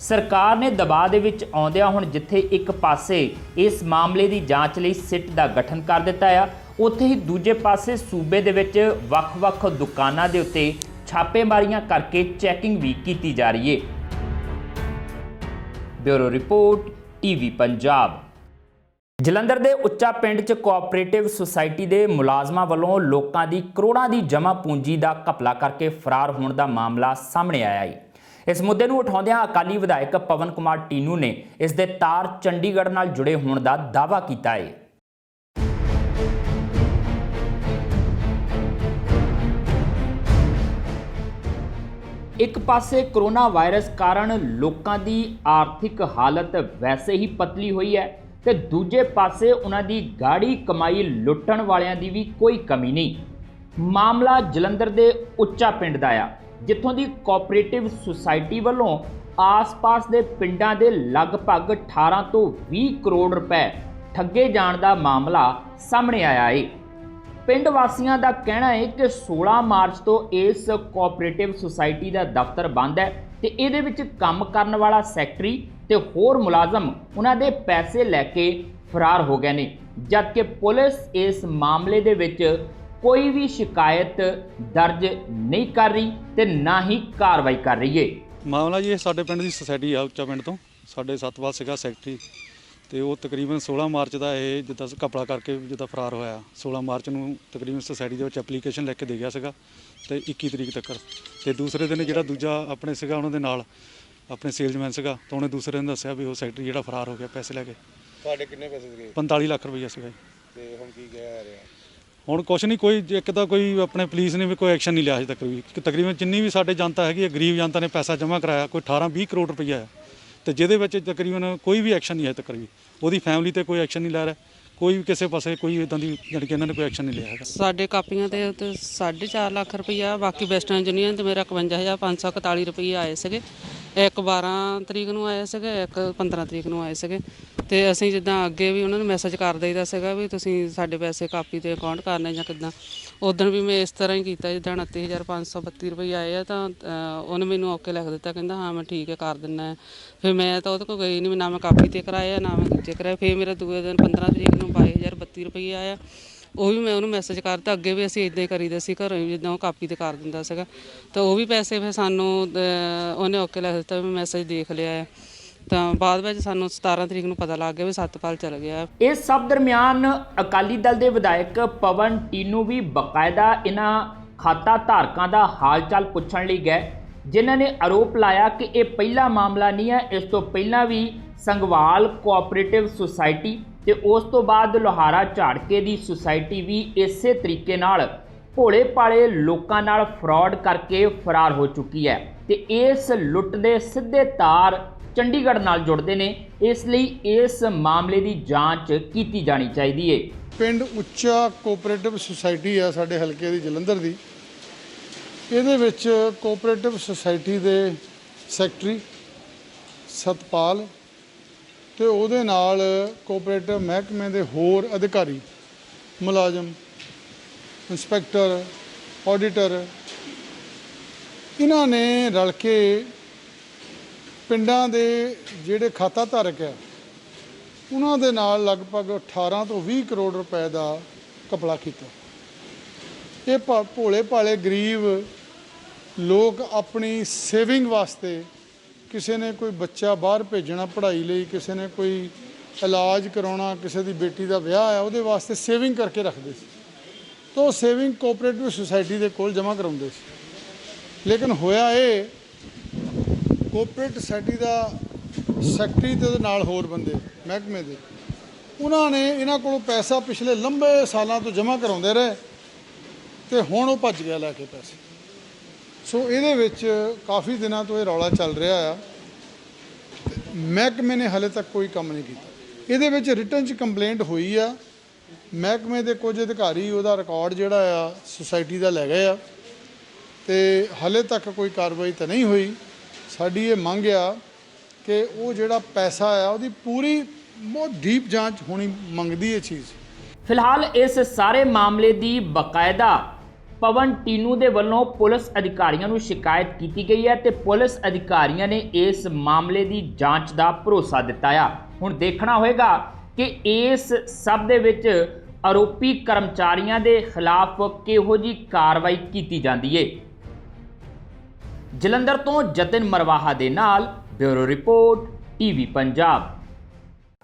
सरकार ने दबाव दे विच आउंदिआं हुण जिथे एक पासे इस मामले की जांच लई सिट का गठन कर दिता है, उत्थे ही दूजे पासे सूबे दे विच वख-वख दुकानां दे उत्ते छापेमारियां करके चैकिंग भी की जा रही है। Bureau report TV Punjab. Jalandhar ਦੇ ਉੱਚਾ ਪਿੰਡ 'ਚ ਕੋਆਪਰੇਟਿਵ ਸੁਸਾਇਟੀ ਦੇ ਮੁਲਾਜ਼ਮਾਂ ਵੱਲੋਂ ਲੋਕਾਂ ਦੀ ਕਰੋੜਾਂ ਦੀ ਜਮ੍ਹਾਂ ਪੂੰਜੀ ਦਾ ਘਪਲਾ ਕਰਕੇ ਫਰਾਰ ਹੋਣ ਦਾ ਮਾਮਲਾ ਸਾਹਮਣੇ ਆਇਆ ਹੈ। ਇਸ ਮੁੱਦੇ ਨੂੰ ਉਠਾਉਂਦਿਆਂ ਅਕਾਲੀ ਵਿਧਾਇਕ ਪਵਨ ਕੁਮਾਰ ਟੀਨੂ ਨੇ ਇਸ ਦੇ ਤਾਰ ਚੰਡੀਗੜ੍ਹ ਨਾਲ ਜੁੜੇ ਹੋਣ ਦਾ ਦਾਅਵਾ ਕੀਤਾ ਹੈ। ਇੱਕ ਪਾਸੇ ਕੋਰੋਨਾ ਵਾਇਰਸ ਕਾਰਨ ਲੋਕਾਂ ਦੀ ਆਰਥਿਕ ਹਾਲਤ ਵੈਸੇ ਹੀ ਪਤਲੀ ਹੋਈ ਹੈ ਤੇ ਦੂਜੇ ਪਾਸੇ ਉਹਨਾਂ ਦੀ ਗਾੜੀ ਕਮਾਈ ਲੁੱਟਣ ਵਾਲਿਆਂ ਦੀ ਵੀ ਕੋਈ ਕਮੀ ਨਹੀਂ। ਮਾਮਲਾ ਜਲੰਧਰ ਦੇ ਉੱਚਾ ਪਿੰਡ ਦਾ ਆ, ਜਿੱਥੋਂ ਦੀ ਕੋਆਪਰੇਟਿਵ ਸੁਸਾਇਟੀ ਵੱਲੋਂ ਆਸ-ਪਾਸ ਦੇ ਪਿੰਡਾਂ ਦੇ ਲਗਭਗ 18 ਤੋਂ 20 ਕਰੋੜ ਰੁਪਏ ਠੱਗੇ ਜਾਣ ਦਾ ਮਾਮਲਾ ਸਾਹਮਣੇ ਆਇਆ ਹੈ। ਪਿੰਡ ਵਾਸੀਆਂ ਦਾ ਕਹਿਣਾ ਹੈ ਕਿ 16 ਮਾਰਚ ਤੋਂ ਇਸ ਕੋਆਪਰੇਟਿਵ ਸੁਸਾਇਟੀ ਦਾ ਦਫ਼ਤਰ ਬੰਦ ਹੈ ਤੇ ਇਹਦੇ ਵਿੱਚ ਕੰਮ ਕਰਨ ਵਾਲਾ ਸੈਕਟਰੀ ਤੇ ਹੋਰ ਮੁਲਾਜ਼ਮ ਉਹਨਾਂ ਦੇ ਪੈਸੇ ਲੈ ਕੇ ਫਰਾਰ ਹੋ ਗਏ ਨੇ, ਜਦਕਿ ਪੁਲਿਸ ਇਸ ਮਾਮਲੇ ਦੇ ਵਿੱਚ ਕੋਈ ਵੀ ਸ਼ਿਕਾਇਤ ਦਰਜ ਨਹੀਂ ਕਰ ਰਹੀ ਤੇ ਨਾ ਹੀ ਕਾਰਵਾਈ ਕਰ ਰਹੀ ਹੈ। ਮਾਮਲਾ ਜੀ ਸਾਡੇ ਪਿੰਡ ਦੀ ਸੁਸਾਇਟੀ ਆ ਉੱਚਾ ਪਿੰਡ ਤੋਂ, ਸਾਡੇ ਸਤਪਾਲ ਸੀਗਾ ਸੈਕਟਰੀ ਤੇ ਉਹ ਤਕਰੀਬਨ 16 ਮਾਰਚ ਦਾ ਇਹ ਜਿੱਦਾਂ ਘਪਲਾ ਕਰਕੇ ਜਿੱਦਾਂ ਫਰਾਰ ਹੋਇਆ। 16 ਮਾਰਚ ਨੂੰ ਤਕਰੀਬਨ ਸੁਸਾਇਟੀ ਦੇ ਵਿੱਚ ਐਪਲੀਕੇਸ਼ਨ ਲਿਖ ਕੇ ਦੇ ਗਿਆ ਸੀਗਾ ਤੇ 21 ਤਰੀਕ ਤੱਕ ਤੇ ਦੂਸਰੇ ਦਿਨ ਜਿਹੜਾ ਦੂਜਾ ਆਪਣੇ ਸੀਗਾ ਉਹਨਾਂ ਦੇ ਨਾਲ ਆਪਣੇ ਸੇਲਜ਼ਮੈਨ ਸੀਗਾ ਤਾਂ ਉਹਨੇ ਦੂਸਰੇ ਦਿਨ ਦੱਸਿਆ ਵੀ ਉਹ ਸੈਕਟਰੀ ਜਿਹੜਾ ਫਰਾਰ ਹੋ ਗਿਆ ਪੈਸੇ ਲੈ ਕੇ। ਤੁਹਾਡੇ ਕਿੰਨੇ ਪੈਸੇ ਸੀਗੇ? 45 ਲੱਖ ਰੁਪਈਆ ਸੀਗਾ ਜੀ। ਤੇ ਹੁਣ ਕੀ ਕਹਿ ਰਿਹਾ? ਹੁਣ ਕੁਛ ਨਹੀਂ, ਕੋਈ ਇੱਕ ਤਾਂ ਕੋਈ ਆਪਣੇ ਪੁਲਿਸ ਨੇ ਵੀ ਕੋਈ ਐਕਸ਼ਨ ਨਹੀਂ ਲਿਆ ਅਜੇ ਤੱਕ ਵੀ। ਤਕਰੀਬਨ ਜਿੰਨੀ ਵੀ ਸਾਡੇ ਜਨਤਾ ਹੈਗੀ ਹੈ, ਗਰੀਬ ਜਨਤਾ ਨੇ ਪੈਸਾ ਜਮ੍ਹਾਂ ਕਰਾਇਆ ਕੋਈ 18-20 ਕਰੋੜ ਰੁਪਈਆ ਹੈ ਤੇ ਜਿਹਦੇ ਵਿੱਚ ਤਕਰੀਬਨ ਕੋਈ ਵੀ ਐਕਸ਼ਨ ਨਹੀਂ ਹੈ ਤੱਕ ਵੀ। ਉਹਦੀ ਫੈਮਿਲੀ ਤੇ ਕੋਈ ਐਕਸ਼ਨ ਨਹੀਂ ਲੈ ਰਿਹਾ, ਕੋਈ ਵੀ ਕਿਸੇ ਪਾਸੇ ਕੋਈ ਇਦਾਂ ਦੀ ਜਾਣੀ ਕਿ ਇਹਨਾਂ ਨੇ ਕੋਈ ਐਕਸ਼ਨ ਨਹੀਂ ਲਿਆ ਹੈਗਾ। ਸਾਡੇ ਕਾਪੀਆਂ ਤੇ 4.5 ਲੱਖ ਰੁਪਈਆ, ਬਾਕੀ ਵੈਸਟਰਨ ਯੂਨੀਅਨ ਤੇ ਮੇਰਾ 51,541 ਰੁਪਈਆ ਆਏ ਸੀਗੇ। ਇੱਕ 12 ਤਰੀਕ ਨੂੰ ਆਏ ਸੀਗੇ, ਇੱਕ 15 ਤਰੀਕ ਨੂੰ ਆਏ ਸੀਗੇ ਤੇ ਅਸੀਂ ਜਿੱਦਾਂ ਅੱਗੇ ਵੀ ਉਹਨਾਂ ਨੂੰ ਮੈਸੇਜ ਕਰ ਦਈਦਾ ਸੀਗਾ ਵੀ ਤੁਸੀਂ ਸਾਡੇ ਪੈਸੇ ਕਾਪੀ ਤੇ ਅਕਾਊਂਟ ਕਰਨੇ ਜਾਂ ਕਿੱਦਾਂ। ਉਦੋਂ ਵੀ ਮੈਂ ਇਸ ਤਰ੍ਹਾਂ ਹੀ ਕੀਤਾ, ਜਿੱਦਾਂ 29,532 ਰੁਪਈਆ ਆਏ ਆ ਤਾਂ ਉਹਨੇ ਮੈਨੂੰ ਓਕੇ ਲਿਖ ਦਿੱਤਾ, ਕਹਿੰਦਾ ਹਾਂ ਮੈਂ ਠੀਕ ਹੈ ਕਰ ਦਿੰਦਾ। ਫਿਰ ਮੈਂ ਤਾਂ ਉਹਦੇ ਕੋਲ ਗਈ ਨਹੀਂ, ਨਾ ਮੈਂ ਕਾਪੀ ਤੇ ਕਰਾਇਆ ਨਾ ਮੈਂ ਦੂਜੇ ਕਰਾਇਆ। ਫਿਰ ਮੇਰਾ ਦੂਜੇ ਦਿਨ 15 ਤਰੀਕ ਨੂੰ 22,032 ਰੁਪਈਆ ਆਇਆ, ਉਹ ਵੀ ਮੈਂ ਉਹਨੂੰ ਮੈਸੇਜ ਕਰਤਾ। ਅੱਗੇ ਵੀ ਅਸੀਂ ਇੱਦਾਂ ਹੀ ਕਰੀਦਾ ਸੀ ਘਰੋਂ ਹੀ, ਜਿੱਦਾਂ ਉਹ ਕਾਪੀ ਤੇ ਕਰ ਦਿੰਦਾ ਸੀਗਾ ਤਾਂ ਉਹ ਵੀ ਪੈਸੇ ਫਿਰ ਸਾਨੂੰ ਉਹਨੇ ਓਕੇ ਲਿਖ ਦਿੱਤਾ ਵੀ ਮੈਸੇਜ ਦੇਖ ਲਿਆ ਹੈ। ਤਾਂ ਬਾਅਦ ਵਿੱਚ ਸਾਨੂੰ 17 ਤਰੀਕ ਨੂੰ ਪਤਾ ਲੱਗ ਗਿਆ ਵੀ ਸਤਪਾਲ ਚਲ ਗਿਆ। ਇਸ ਸਭ ਦਰਮਿਆਨ ਅਕਾਲੀ ਦਲ ਦੇ ਵਿਧਾਇਕ ਪਵਨ ਟੀਨੂ ਵੀ ਬਕਾਇਦਾ ਇਹਨਾਂ ਖਾਤਾ ਧਾਰਕਾਂ ਦਾ ਹਾਲ ਚਾਲ ਪੁੱਛਣ ਲਈ ਗਏ, ਜਿਨ੍ਹਾਂ ਨੇ ਆਰੋਪ ਲਾਇਆ ਕਿ ਇਹ ਪਹਿਲਾ ਮਾਮਲਾ ਨਹੀਂ ਹੈ। ਇਸ ਤੋਂ ਪਹਿਲਾਂ ਵੀ ਸੰਘਵਾਲ ਕੋਆਪਰੇਟਿਵ ਸੁਸਾਇਟੀ ਤੇ ਉਸ ਤੋਂ ਬਾਅਦ ਲੋਹਾਰਾ ਝਾੜਕੇ ਦੀ ਸੁਸਾਇਟੀ ਵੀ ਇਸੇ ਤਰੀਕੇ ਨਾਲ ਭੋਲੇ ਭਾਲੇ ਲੋਕਾਂ ਨਾਲ ਫਰਾਡ ਕਰਕੇ ਫਰਾਰ ਹੋ ਚੁੱਕੀ ਹੈ ਤੇ ਇਸ ਲੁੱਟ ਦੇ ਸਿੱਧੇ ਤਾਰ ਚੰਡੀਗੜ੍ਹ ਨਾਲ ਜੁੜਦੇ ਨੇ। ਇਸ ਲਈ ਇਸ ਮਾਮਲੇ ਦੀ ਜਾਂਚ ਕੀਤੀ ਜਾਣੀ ਚਾਹੀਦੀ ਹੈ। ਪਿੰਡ ਉੱਚਾ ਕੋਆਪਰੇਟਿਵ ਸੁਸਾਇਟੀ ਆ ਸਾਡੇ ਹਲਕੇ ਦੀ ਜਲੰਧਰ ਦੀ। ਇਹਦੇ ਵਿੱਚ ਕੋਆਪਰੇਟਿਵ ਸੁਸਾਇਟੀ ਦੇ ਸੈਕਟਰੀ ਸਤਪਾਲ ਤੇ ਉਹਦੇ ਨਾਲ ਕੋਆਪਰੇਟਿਵ ਮਹਿਕਮੇ ਦੇ ਹੋਰ ਅਧਿਕਾਰੀ, ਮੁਲਾਜ਼ਮ, ਇੰਸਪੈਕਟਰ, ਆਡੀਟਰ, ਇਹਨਾਂ ਨੇ ਰਲ ਕੇ ਪਿੰਡਾਂ ਦੇ ਜਿਹੜੇ ਖਾਤਾ ਧਾਰਕ ਆ ਉਹਨਾਂ ਦੇ ਨਾਲ ਲਗਭਗ 18 ਤੋਂ 20 ਕਰੋੜ ਰੁਪਏ ਦਾ ਘਪਲਾ ਕੀਤਾ। ਇਹ ਭੋਲੇ ਭਾਲੇ ਗਰੀਬ ਲੋਕ ਆਪਣੀ ਸੇਵਿੰਗ ਵਾਸਤੇ, ਕਿਸੇ ਨੇ ਕੋਈ ਬੱਚਾ ਬਾਹਰ ਭੇਜਣਾ ਪੜ੍ਹਾਈ ਲਈ, ਕਿਸੇ ਨੇ ਕੋਈ ਇਲਾਜ ਕਰਾਉਣਾ, ਕਿਸੇ ਦੀ ਬੇਟੀ ਦਾ ਵਿਆਹ ਆ, ਉਹਦੇ ਵਾਸਤੇ ਸੇਵਿੰਗ ਕਰਕੇ ਰੱਖਦੇ ਸੀ ਤਾਂ ਉਹ ਸੇਵਿੰਗ ਕੋਆਪਰੇਟਿਵ ਸੁਸਾਇਟੀ ਦੇ ਕੋਲ ਜਮ੍ਹਾਂ ਕਰਾਉਂਦੇ ਸੀ। ਲੇਕਿਨ ਹੋਇਆ ਇਹ, ਕੋਆਪਰੇਟਿਵ ਸੁਸਾਇਟੀ ਦਾ ਸੈਕਟਰੀ ਤੇ ਉਹਦੇ ਨਾਲ ਹੋਰ ਬੰਦੇ ਮਹਿਕਮੇ ਦੇ, ਉਹਨਾਂ ਨੇ ਇਹਨਾਂ ਕੋਲੋਂ ਪੈਸਾ ਪਿਛਲੇ ਲੰਬੇ ਸਾਲਾਂ ਤੋਂ ਜਮ੍ਹਾਂ ਕਰਾਉਂਦੇ ਰਹੇ ਤੇ ਹੁਣ ਉਹ ਭੱਜ ਗਿਆ ਲੈ ਕੇ ਪੈਸੇ। ਸੋ ਇਹਦੇ ਵਿੱਚ ਕਾਫੀ ਦਿਨਾਂ ਤੋਂ ਇਹ ਰੌਲਾ ਚੱਲ ਰਿਹਾ ਆ। ਮਹਿਕਮੇ ਨੇ ਹਾਲੇ ਤੱਕ ਕੋਈ ਕੰਮ ਨਹੀਂ ਕੀਤਾ। ਇਹਦੇ ਵਿੱਚ ਰਿਟਨ 'ਚ ਕੰਪਲੇਂਟ ਹੋਈ ਆ, ਮਹਿਕਮੇ ਦੇ ਕੁਝ ਅਧਿਕਾਰੀ ਉਹਦਾ ਰਿਕਾਰਡ ਜਿਹੜਾ ਆ ਸੁਸਾਇਟੀ ਦਾ ਲੈ ਗਏ ਆ ਤੇ ਹਾਲੇ ਤੱਕ ਕੋਈ ਕਾਰਵਾਈ ਤਾਂ ਨਹੀਂ ਹੋਈ। ਸਾਡੀ ਇਹ ਮੰਗ ਆ ਕਿ ਉਹ ਜਿਹੜਾ ਪੈਸਾ ਆ ਉਹਦੀ ਪੂਰੀ ਬਹੁਤ ਡੀਪ ਜਾਂਚ ਹੋਣੀ ਮੰਗਦੀ ਇਹ ਚੀਜ਼। ਫਿਲਹਾਲ ਇਸ ਸਾਰੇ ਮਾਮਲੇ ਦੀ ਬਕਾਇਦਾ ਪਵਨ ਟੀਨੂ ਦੇ ਵੱਲੋਂ ਪੁਲਿਸ ਅਧਿਕਾਰੀਆਂ ਨੂੰ ਸ਼ਿਕਾਇਤ ਕੀਤੀ ਗਈ ਹੈ ਤੇ ਪੁਲਿਸ ਅਧਿਕਾਰੀਆਂ ਨੇ ਇਸ ਮਾਮਲੇ ਦੀ ਜਾਂਚ ਦਾ ਭਰੋਸਾ ਦਿੱਤਾ ਆ। ਹੁਣ ਦੇਖਣਾ ਹੋਏਗਾ ਕਿ ਇਸ ਸਭ ਦੇ ਵਿੱਚ ਆਰੋਪੀ ਕਰਮਚਾਰੀਆਂ ਦੇ ਖਿਲਾਫ ਕਿਹੋ ਜਿਹੀ ਕਾਰਵਾਈ ਕੀਤੀ ਜਾਂਦੀ ਏ। ਜਲੰਧਰ ਤੋਂ ਜਤਨ ਮਰਵਾਹਾ ਦੇ ਨਾਲ bureau report TV Punjab.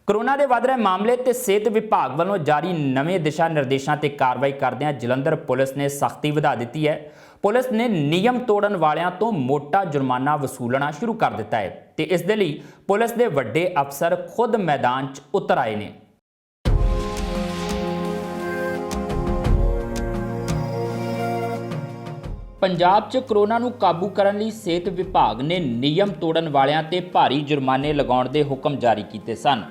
Corona ਦੇ ਵੱਧ ਰਹੇ ਮਾਮਲੇ ਤੇ ਸਿਹਤ ਵਿਭਾਗ ਵੱਲੋਂ ਜਾਰੀ ਨਵੇਂ ਦਿਸ਼ਾ ਨਿਰਦੇਸ਼ਾਂ ਤੇ ਕਾਰਵਾਈ ਕਰਦਿਆਂ ਜਲੰਧਰ ਪੁਲਿਸ ਨੇ ਸਖਤੀ ਵਧਾ ਦਿੱਤੀ ਹੈ। ਪੁਲਿਸ ਨੇ ਨਿਯਮ ਤੋੜਨ ਵਾਲਿਆਂ ਤੋਂ ਮੋਟਾ ਜੁਰਮਾਨਾ ਵਸੂਲਣਾ ਸ਼ੁਰੂ ਕਰ ਦਿੱਤਾ ਹੈ ਤੇ ਇਸ ਦੇ ਲਈ ਪੁਲਿਸ ਦੇ ਵੱਡੇ ਅਫਸਰ ਖੁਦ ਮੈਦਾਨ 'ਚ ਉਤਰ ਆਏ ਨੇ। ਪੰਜਾਬ 'ਚ ਕੋਰੋਨਾ ਨੂੰ ਕਾਬੂ ਕਰਨ ਲਈ ਸਿਹਤ ਵਿਭਾਗ ਨੇ ਨਿਯਮ ਤੋੜਨ ਵਾਲਿਆਂ ਤੇ ਭਾਰੀ ਜੁਰਮਾਨੇ ਲਗਾਉਣ ਦੇ ਹੁਕਮ ਜਾਰੀ ਕੀਤੇ ਸਨ।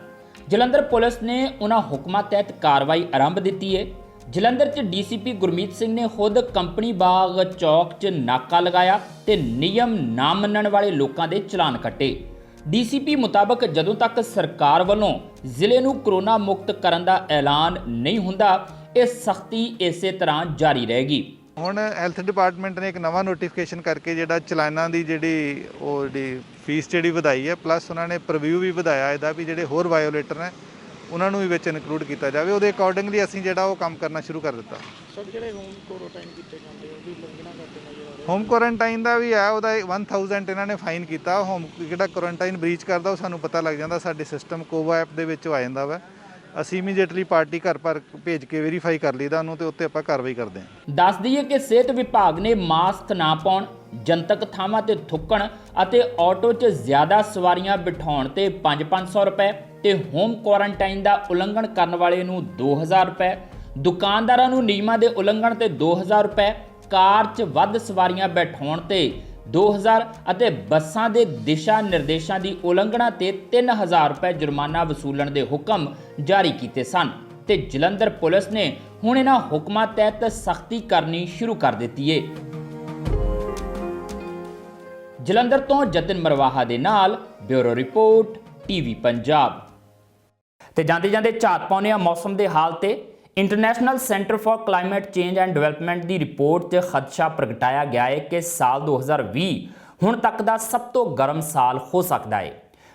ਜਲੰਧਰ ਪੁਲਿਸ ਨੇ ਉਹਨਾਂ ਹੁਕਮਾਂ ਤਹਿਤ ਕਾਰਵਾਈ ਆਰੰਭ ਦਿੱਤੀ ਹੈ। ਜਲੰਧਰ 'ਚ ਡੀਸੀਪੀ ਗੁਰਮੀਤ ਸਿੰਘ ਨੇ ਖੁਦ ਕੰਪਨੀ ਬਾਗ ਚੌਕ 'ਚ ਨਾਕਾ ਲਗਾਇਆ ਤੇ ਨਿਯਮ ਨਾ ਮੰਨਣ ਵਾਲੇ ਲੋਕਾਂ ਦੇ ਚਲਾਨ ਕੱਟੇ। ਡੀਸੀਪੀ ਮੁਤਾਬਕ ਜਦੋਂ ਤੱਕ ਸਰਕਾਰ ਵੱਲੋਂ ਜ਼ਿਲ੍ਹੇ ਨੂੰ ਕੋਰੋਨਾ ਮੁਕਤ ਕਰਨ ਦਾ ਐਲਾਨ ਨਹੀਂ ਹੁੰਦਾ, ਇਹ ਸਖਤੀ ਇਸੇ ਤਰ੍ਹਾਂ ਜਾਰੀ ਰਹੇਗੀ। ਹੁਣ ਹੈਲਥ ਡਿਪਾਰਟਮੈਂਟ ਨੇ ਇੱਕ ਨਵਾਂ ਨੋਟੀਫਿਕੇਸ਼ਨ ਕਰਕੇ ਜਿਹੜਾ ਚਲਾਨਾਂ ਦੀ ਜਿਹੜੀ ਫੀਸ ਜਿਹੜੀ ਵਧਾਈ ਹੈ, ਪਲੱਸ ਉਹਨਾਂ ਨੇ ਪ੍ਰੀਵਿਊ ਵੀ ਵਧਾਇਆ ਇਹਦਾ ਵੀ ਜਿਹੜੇ ਹੋਰ ਵਾਇਓਲੇਟਰ ਨੇ ਉਹਨਾਂ ਨੂੰ ਵੀ ਵਿੱਚ ਇਨਕਲੂਡ ਕੀਤਾ ਜਾਵੇ। ਉਹਦੇ ਅਕੋਰਡਿੰਗਲੀ ਅਸੀਂ ਜਿਹੜਾ ਉਹ ਕੰਮ ਕਰਨਾ ਸ਼ੁਰੂ ਕਰ ਦਿੱਤਾ। ਸਰ ਜਿਹੜੇ ਹੋਮ ਕੁਆਰੰਟਾਈਨ ਕੀਤੇ ਜਾਂਦੇ ਉਹ ਵੀ ਮੰਗਣਾ ਕਰਦੇ ਨਜ਼ਰ ਆ ਰਹੇ। ਹੋਮ ਕੁਆਰੰਟਾਈਨ ਦਾ ਵੀ ਹੈ, ਉਹਦਾ 1000 ਇਹਨਾਂ ਨੇ ਫਾਈਨ ਕੀਤਾ। ਹੋਮ ਜਿਹੜਾ ਕੁਆਰੰਟਾਈਨ ਬ੍ਰੀਚ ਕਰਦਾ ਉਹ ਸਾਨੂੰ ਪਤਾ ਲੱਗ ਜਾਂਦਾ, ਸਾਡੇ ਸਿਸਟਮ ਕੋਵਾ ਐਪ ਦੇ ਵਿੱਚ ਆ ਜਾਂਦਾ ਵਾ। ਅਸੀਂ ਇਮੀਡੀਏਟਲੀ ਪਾਰਟੀ ਘਰ ਪਰ ਭੇਜ ਕੇ ਵੈਰੀਫਾਈ ਕਰ ਲਈਦਾ ਉਹਨੂੰ ਤੇ ਉੱਤੇ ਆਪਾਂ ਕਾਰਵਾਈ ਕਰਦੇ ਹਾਂ। ਦੱਸ ਦਈਏ ਕਿ ਸਿਹਤ ਵਿਭਾਗ ਨੇ ਮਾਸਕ ਨਾ ਪਾਉਣ, ਜਨਤਕ ਥਾਵਾਂ ਤੇ ਥੁੱਕਣ ਅਤੇ ਆਟੋ 'ਚ ਜ਼ਿਆਦਾ ਸਵਾਰੀਆਂ ਬਿਠਾਉਣ ਤੇ 500 ਰੁਪਏ ਤੇ ਹੋਮ ਕੁਆਰੰਟਾਈਨ ਦਾ ਉਲੰਘਣ ਕਰਨ ਵਾਲੇ ਨੂੰ 2000 ਰੁਪਏ, ਦੁਕਾਨਦਾਰਾਂ ਨੂੰ ਨਿਯਮਾਂ ਦੇ ਉਲੰਘਣ ਤੇ 2000 ਰੁਪਏ, ਕਾਰ 'ਚ ਵੱਧ ਸਵਾਰੀਆਂ ਬਿਠਾਉਣ ਤੇ 2000 ਅਤੇ ਬੱਸਾਂ ਦੇ ਦਿਸ਼ਾ ਨਿਰਦੇਸ਼ਾਂ ਦੀ ਉਲੰਘਣਾ ਤੇ 3000 ਰੁਪਏ ਜੁਰਮਾਨਾ ਵਸੂਲਣ ਦੇ ਹੁਕਮ ਜਾਰੀ ਕੀਤੇ ਸਨ ਤੇ ਜਲੰਧਰ ਪੁਲਿਸ ਨੇ ਹੁਣ ਇਹਨਾਂ ਹੁਕਮਾਂ ਤਹਿਤ ਸਖਤੀ ਕਰਨੀ ਸ਼ੁਰੂ ਕਰ ਦਿੱਤੀ ਏ। ਜਲੰਧਰ ਤੋਂ ਜਤਨ ਮਰਵਾਹਾ ਦੇ ਨਾਲ ਬਿਊਰੋ ਰਿਪੋਰਟ ਟੀਵੀ ਪੰਜਾਬ। ਤੇ ਜਾਂਦੇ ਜਾਂਦੇ ਝਾਤ ਪਾਉਂਦੇ ਆ ਮੌਸਮ ਦੇ ਹਾਲ ਤੇ। International centre for climate change and development the report 'ਚ ਖਦਸ਼ਾ ਪ੍ਰਗਟਾਇਆ ਗਿਆ ਹੈ ਕਿ ਸਾਲ 2020 ਹੁਣ ਤੱਕ ਦਾ ਸਭ ਤੋਂ ਗਰਮ ਸਾਲ ਹੋ ਸਕਦਾ ਹੈ।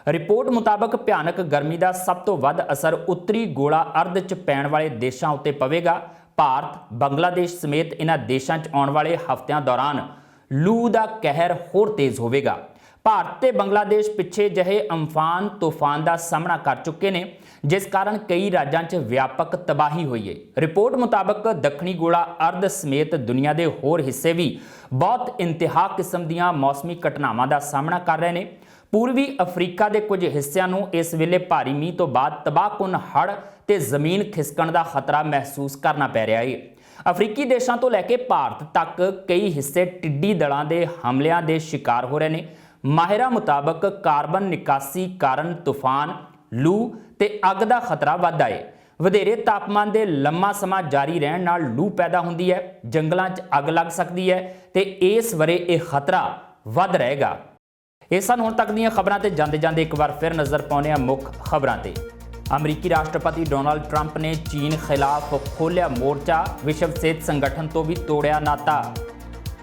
ਰਿਪੋਰਟ ਮੁਤਾਬਕ ਭਿਆਨਕ ਗਰਮੀ ਦਾ ਸਭ ਤੋਂ ਵੱਧ ਅਸਰ ਉੱਤਰੀ ਗੋਲਾ ਅਰਧ 'ਚ ਪੈਣ ਵਾਲੇ ਦੇਸ਼ਾਂ ਉੱਤੇ ਪਵੇਗਾ। ਭਾਰਤ, ਬੰਗਲਾਦੇਸ਼ ਸਮੇਤ ਇਹਨਾਂ ਦੇਸ਼ਾਂ 'ਚ ਆਉਣ ਵਾਲੇ ਹਫ਼ਤਿਆਂ ਦੌਰਾਨ ਲੂ ਦਾ ਕਹਿਰ ਹੋਰ ਤੇਜ਼ ਹੋਵੇਗਾ। ਭਾਰਤ ਤੇ ਬੰਗਲਾਦੇਸ਼ ਪਿੱਛੇ ਜਿਹੇ ਅਮਫਾਨ ਤੂਫਾਨ ਦਾ ਸਾਹਮਣਾ ਕਰ ਚੁੱਕੇ ਨੇ, ਜਿਸ ਕਾਰਨ ਕਈ ਰਾਜਾਂ 'ਚ ਵਿਆਪਕ ਤਬਾਹੀ ਹੋਈ ਹੈ। ਰਿਪੋਰਟ ਮੁਤਾਬਕ ਦੱਖਣੀ ਗੋਲਾ ਅਰਧ ਸਮੇਤ ਦੁਨੀਆ ਦੇ ਹੋਰ ਹਿੱਸੇ ਵੀ ਬਹੁਤ ਇੰਤਹਾ ਕਿਸਮ ਦੀਆਂ ਮੌਸਮੀ ਘਟਨਾਵਾਂ ਦਾ ਸਾਹਮਣਾ ਕਰ ਰਹੇ ਨੇ। ਪੂਰਬੀ ਅਫਰੀਕਾ ਦੇ ਕੁਝ ਹਿੱਸਿਆਂ ਨੂੰ ਇਸ ਵੇਲੇ ਭਾਰੀ ਮੀਂਹ ਤੋਂ ਬਾਅਦ ਤਬਾਹਕੁਨ ਹੜ੍ਹ ਤੇ ਜ਼ਮੀਨ ਖਿਸਕਣ ਦਾ ਖਤਰਾ ਮਹਿਸੂਸ ਕਰਨਾ ਪੈ ਰਿਹਾ ਹੈ। ਅਫਰੀਕੀ ਦੇਸ਼ਾਂ ਤੋਂ ਲੈ ਕੇ ਭਾਰਤ ਤੱਕ ਕਈ ਹਿੱਸੇ ਟਿੱਡੀ ਦਲਾਂ ਦੇ ਹਮਲਿਆਂ ਦੇ ਸ਼ਿਕਾਰ ਹੋ ਰਹੇ ਨੇ। ਮਾਹਿਰਾਂ ਮੁਤਾਬਕ ਕਾਰਬਨ ਨਿਕਾਸੀ ਕਾਰਨ ਤੂਫਾਨ, ਲੂ ਤੇ ਅੱਗ ਦਾ ਖਤਰਾ ਵੱਧਦਾ ਹੈ। ਵਧੇਰੇ ਤਾਪਮਾਨ ਦੇ ਲੰਮਾ ਸਮਾਂ ਜਾਰੀ ਰਹਿਣ ਨਾਲ ਲੂ ਪੈਦਾ ਹੁੰਦੀ ਹੈ, ਜੰਗਲਾਂ 'ਚ ਅੱਗ ਲੱਗ ਸਕਦੀ ਹੈ ਤੇ ਇਸ ਵਰੇ ਇਹ ਖਤਰਾ ਵੱਧ ਰਹੇਗਾ। ਇਹ ਸਨ ਹੁਣ ਤੱਕ ਦੀਆਂ ਖਬਰਾਂ ਤੇ ਜਾਂਦੇ ਜਾਂਦੇ ਇੱਕ ਵਾਰ ਫਿਰ ਨਜ਼ਰ ਪਾਉਂਦੇ ਹਾਂ ਮੁੱਖ ਖਬਰਾਂ ਤੇ। ਅਮਰੀਕੀ ਰਾਸ਼ਟਰਪਤੀ ਡੋਨਾਲਡ ਟਰੰਪ ਨੇ ਚੀਨ ਖਿਲਾਫ ਖੋਲ੍ਹਿਆ ਮੋਰਚਾ, ਵਿਸ਼ਵ ਸਿਹਤ ਸੰਗਠਨ ਤੋਂ ਵੀ ਤੋੜਿਆ ਨਾਤਾ।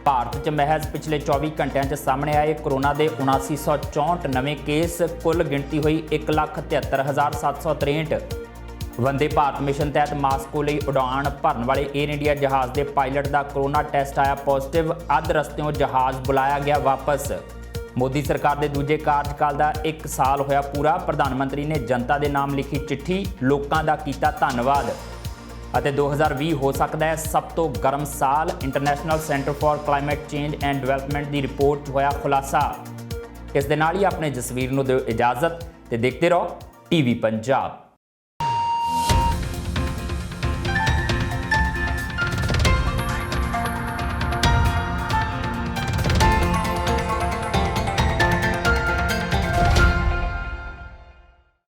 ਭਾਰਤ 'ਚ ਮਹਿਜ਼ ਪਿਛਲੇ 24 ਘੰਟਿਆਂ 'ਚ ਸਾਹਮਣੇ ਆਏ ਕੋਰੋਨਾ ਦੇ 7964 ਨਵੇਂ ਕੇਸ, ਕੁੱਲ ਗਿਣਤੀ ਹੋਈ 1,73,763। ਵੰਦੇ ਭਾਰਤ ਮਿਸ਼ਨ ਤਹਿਤ ਮਾਸਕੋ ਲਈ ਉਡਾਣ ਭਰਨ ਵਾਲੇ 에ਅਰ ਇੰਡੀਆ ਜਹਾਜ਼ ਦੇ ਪਾਇਲਟ ਦਾ ਕੋਰੋਨਾ ਟੈਸਟ ਆਇਆ ਪੋਜ਼ਿਟਿਵ, ਅੱਧ ਰਸਤਿਓਂ ਜਹਾਜ਼ ਬੁਲਾਇਆ ਗਿਆ ਵਾਪਸ। ਮੋਦੀ ਸਰਕਾਰ ਦੇ ਦੂਜੇ ਕਾਰਜਕਾਲ ਦਾ 1 ਸਾਲ ਹੋਇਆ ਪੂਰਾ, ਪ੍ਰਧਾਨ ਮੰਤਰੀ ਨੇ ਜਨਤਾ ਦੇ ਨਾਮ ਲਿਖੀ ਚਿੱਠੀ, ਲੋਕਾਂ ਦਾ ਕੀਤਾ ਧੰਨਵਾਦ। ਅਤੇ 2020 ਹੋ ਸਕਦਾ ਹੈ ਸਭ ਤੋਂ ਗਰਮ ਸਾਲ, international centre for climate change and development the report 'ਚ ਹੋਇਆ ਖੁਲਾਸਾ। ਇਸ ਦੇ ਨਾਲ ਹੀ ਆਪਣੇ ਜਸਵੀਰ ਨੂੰ ਦਿਓ ਇਜਾਜ਼ਤ ਤੇ ਦੇਖਦੇ ਰਹੋ ਟੀਵੀ ਪੰਜਾਬ।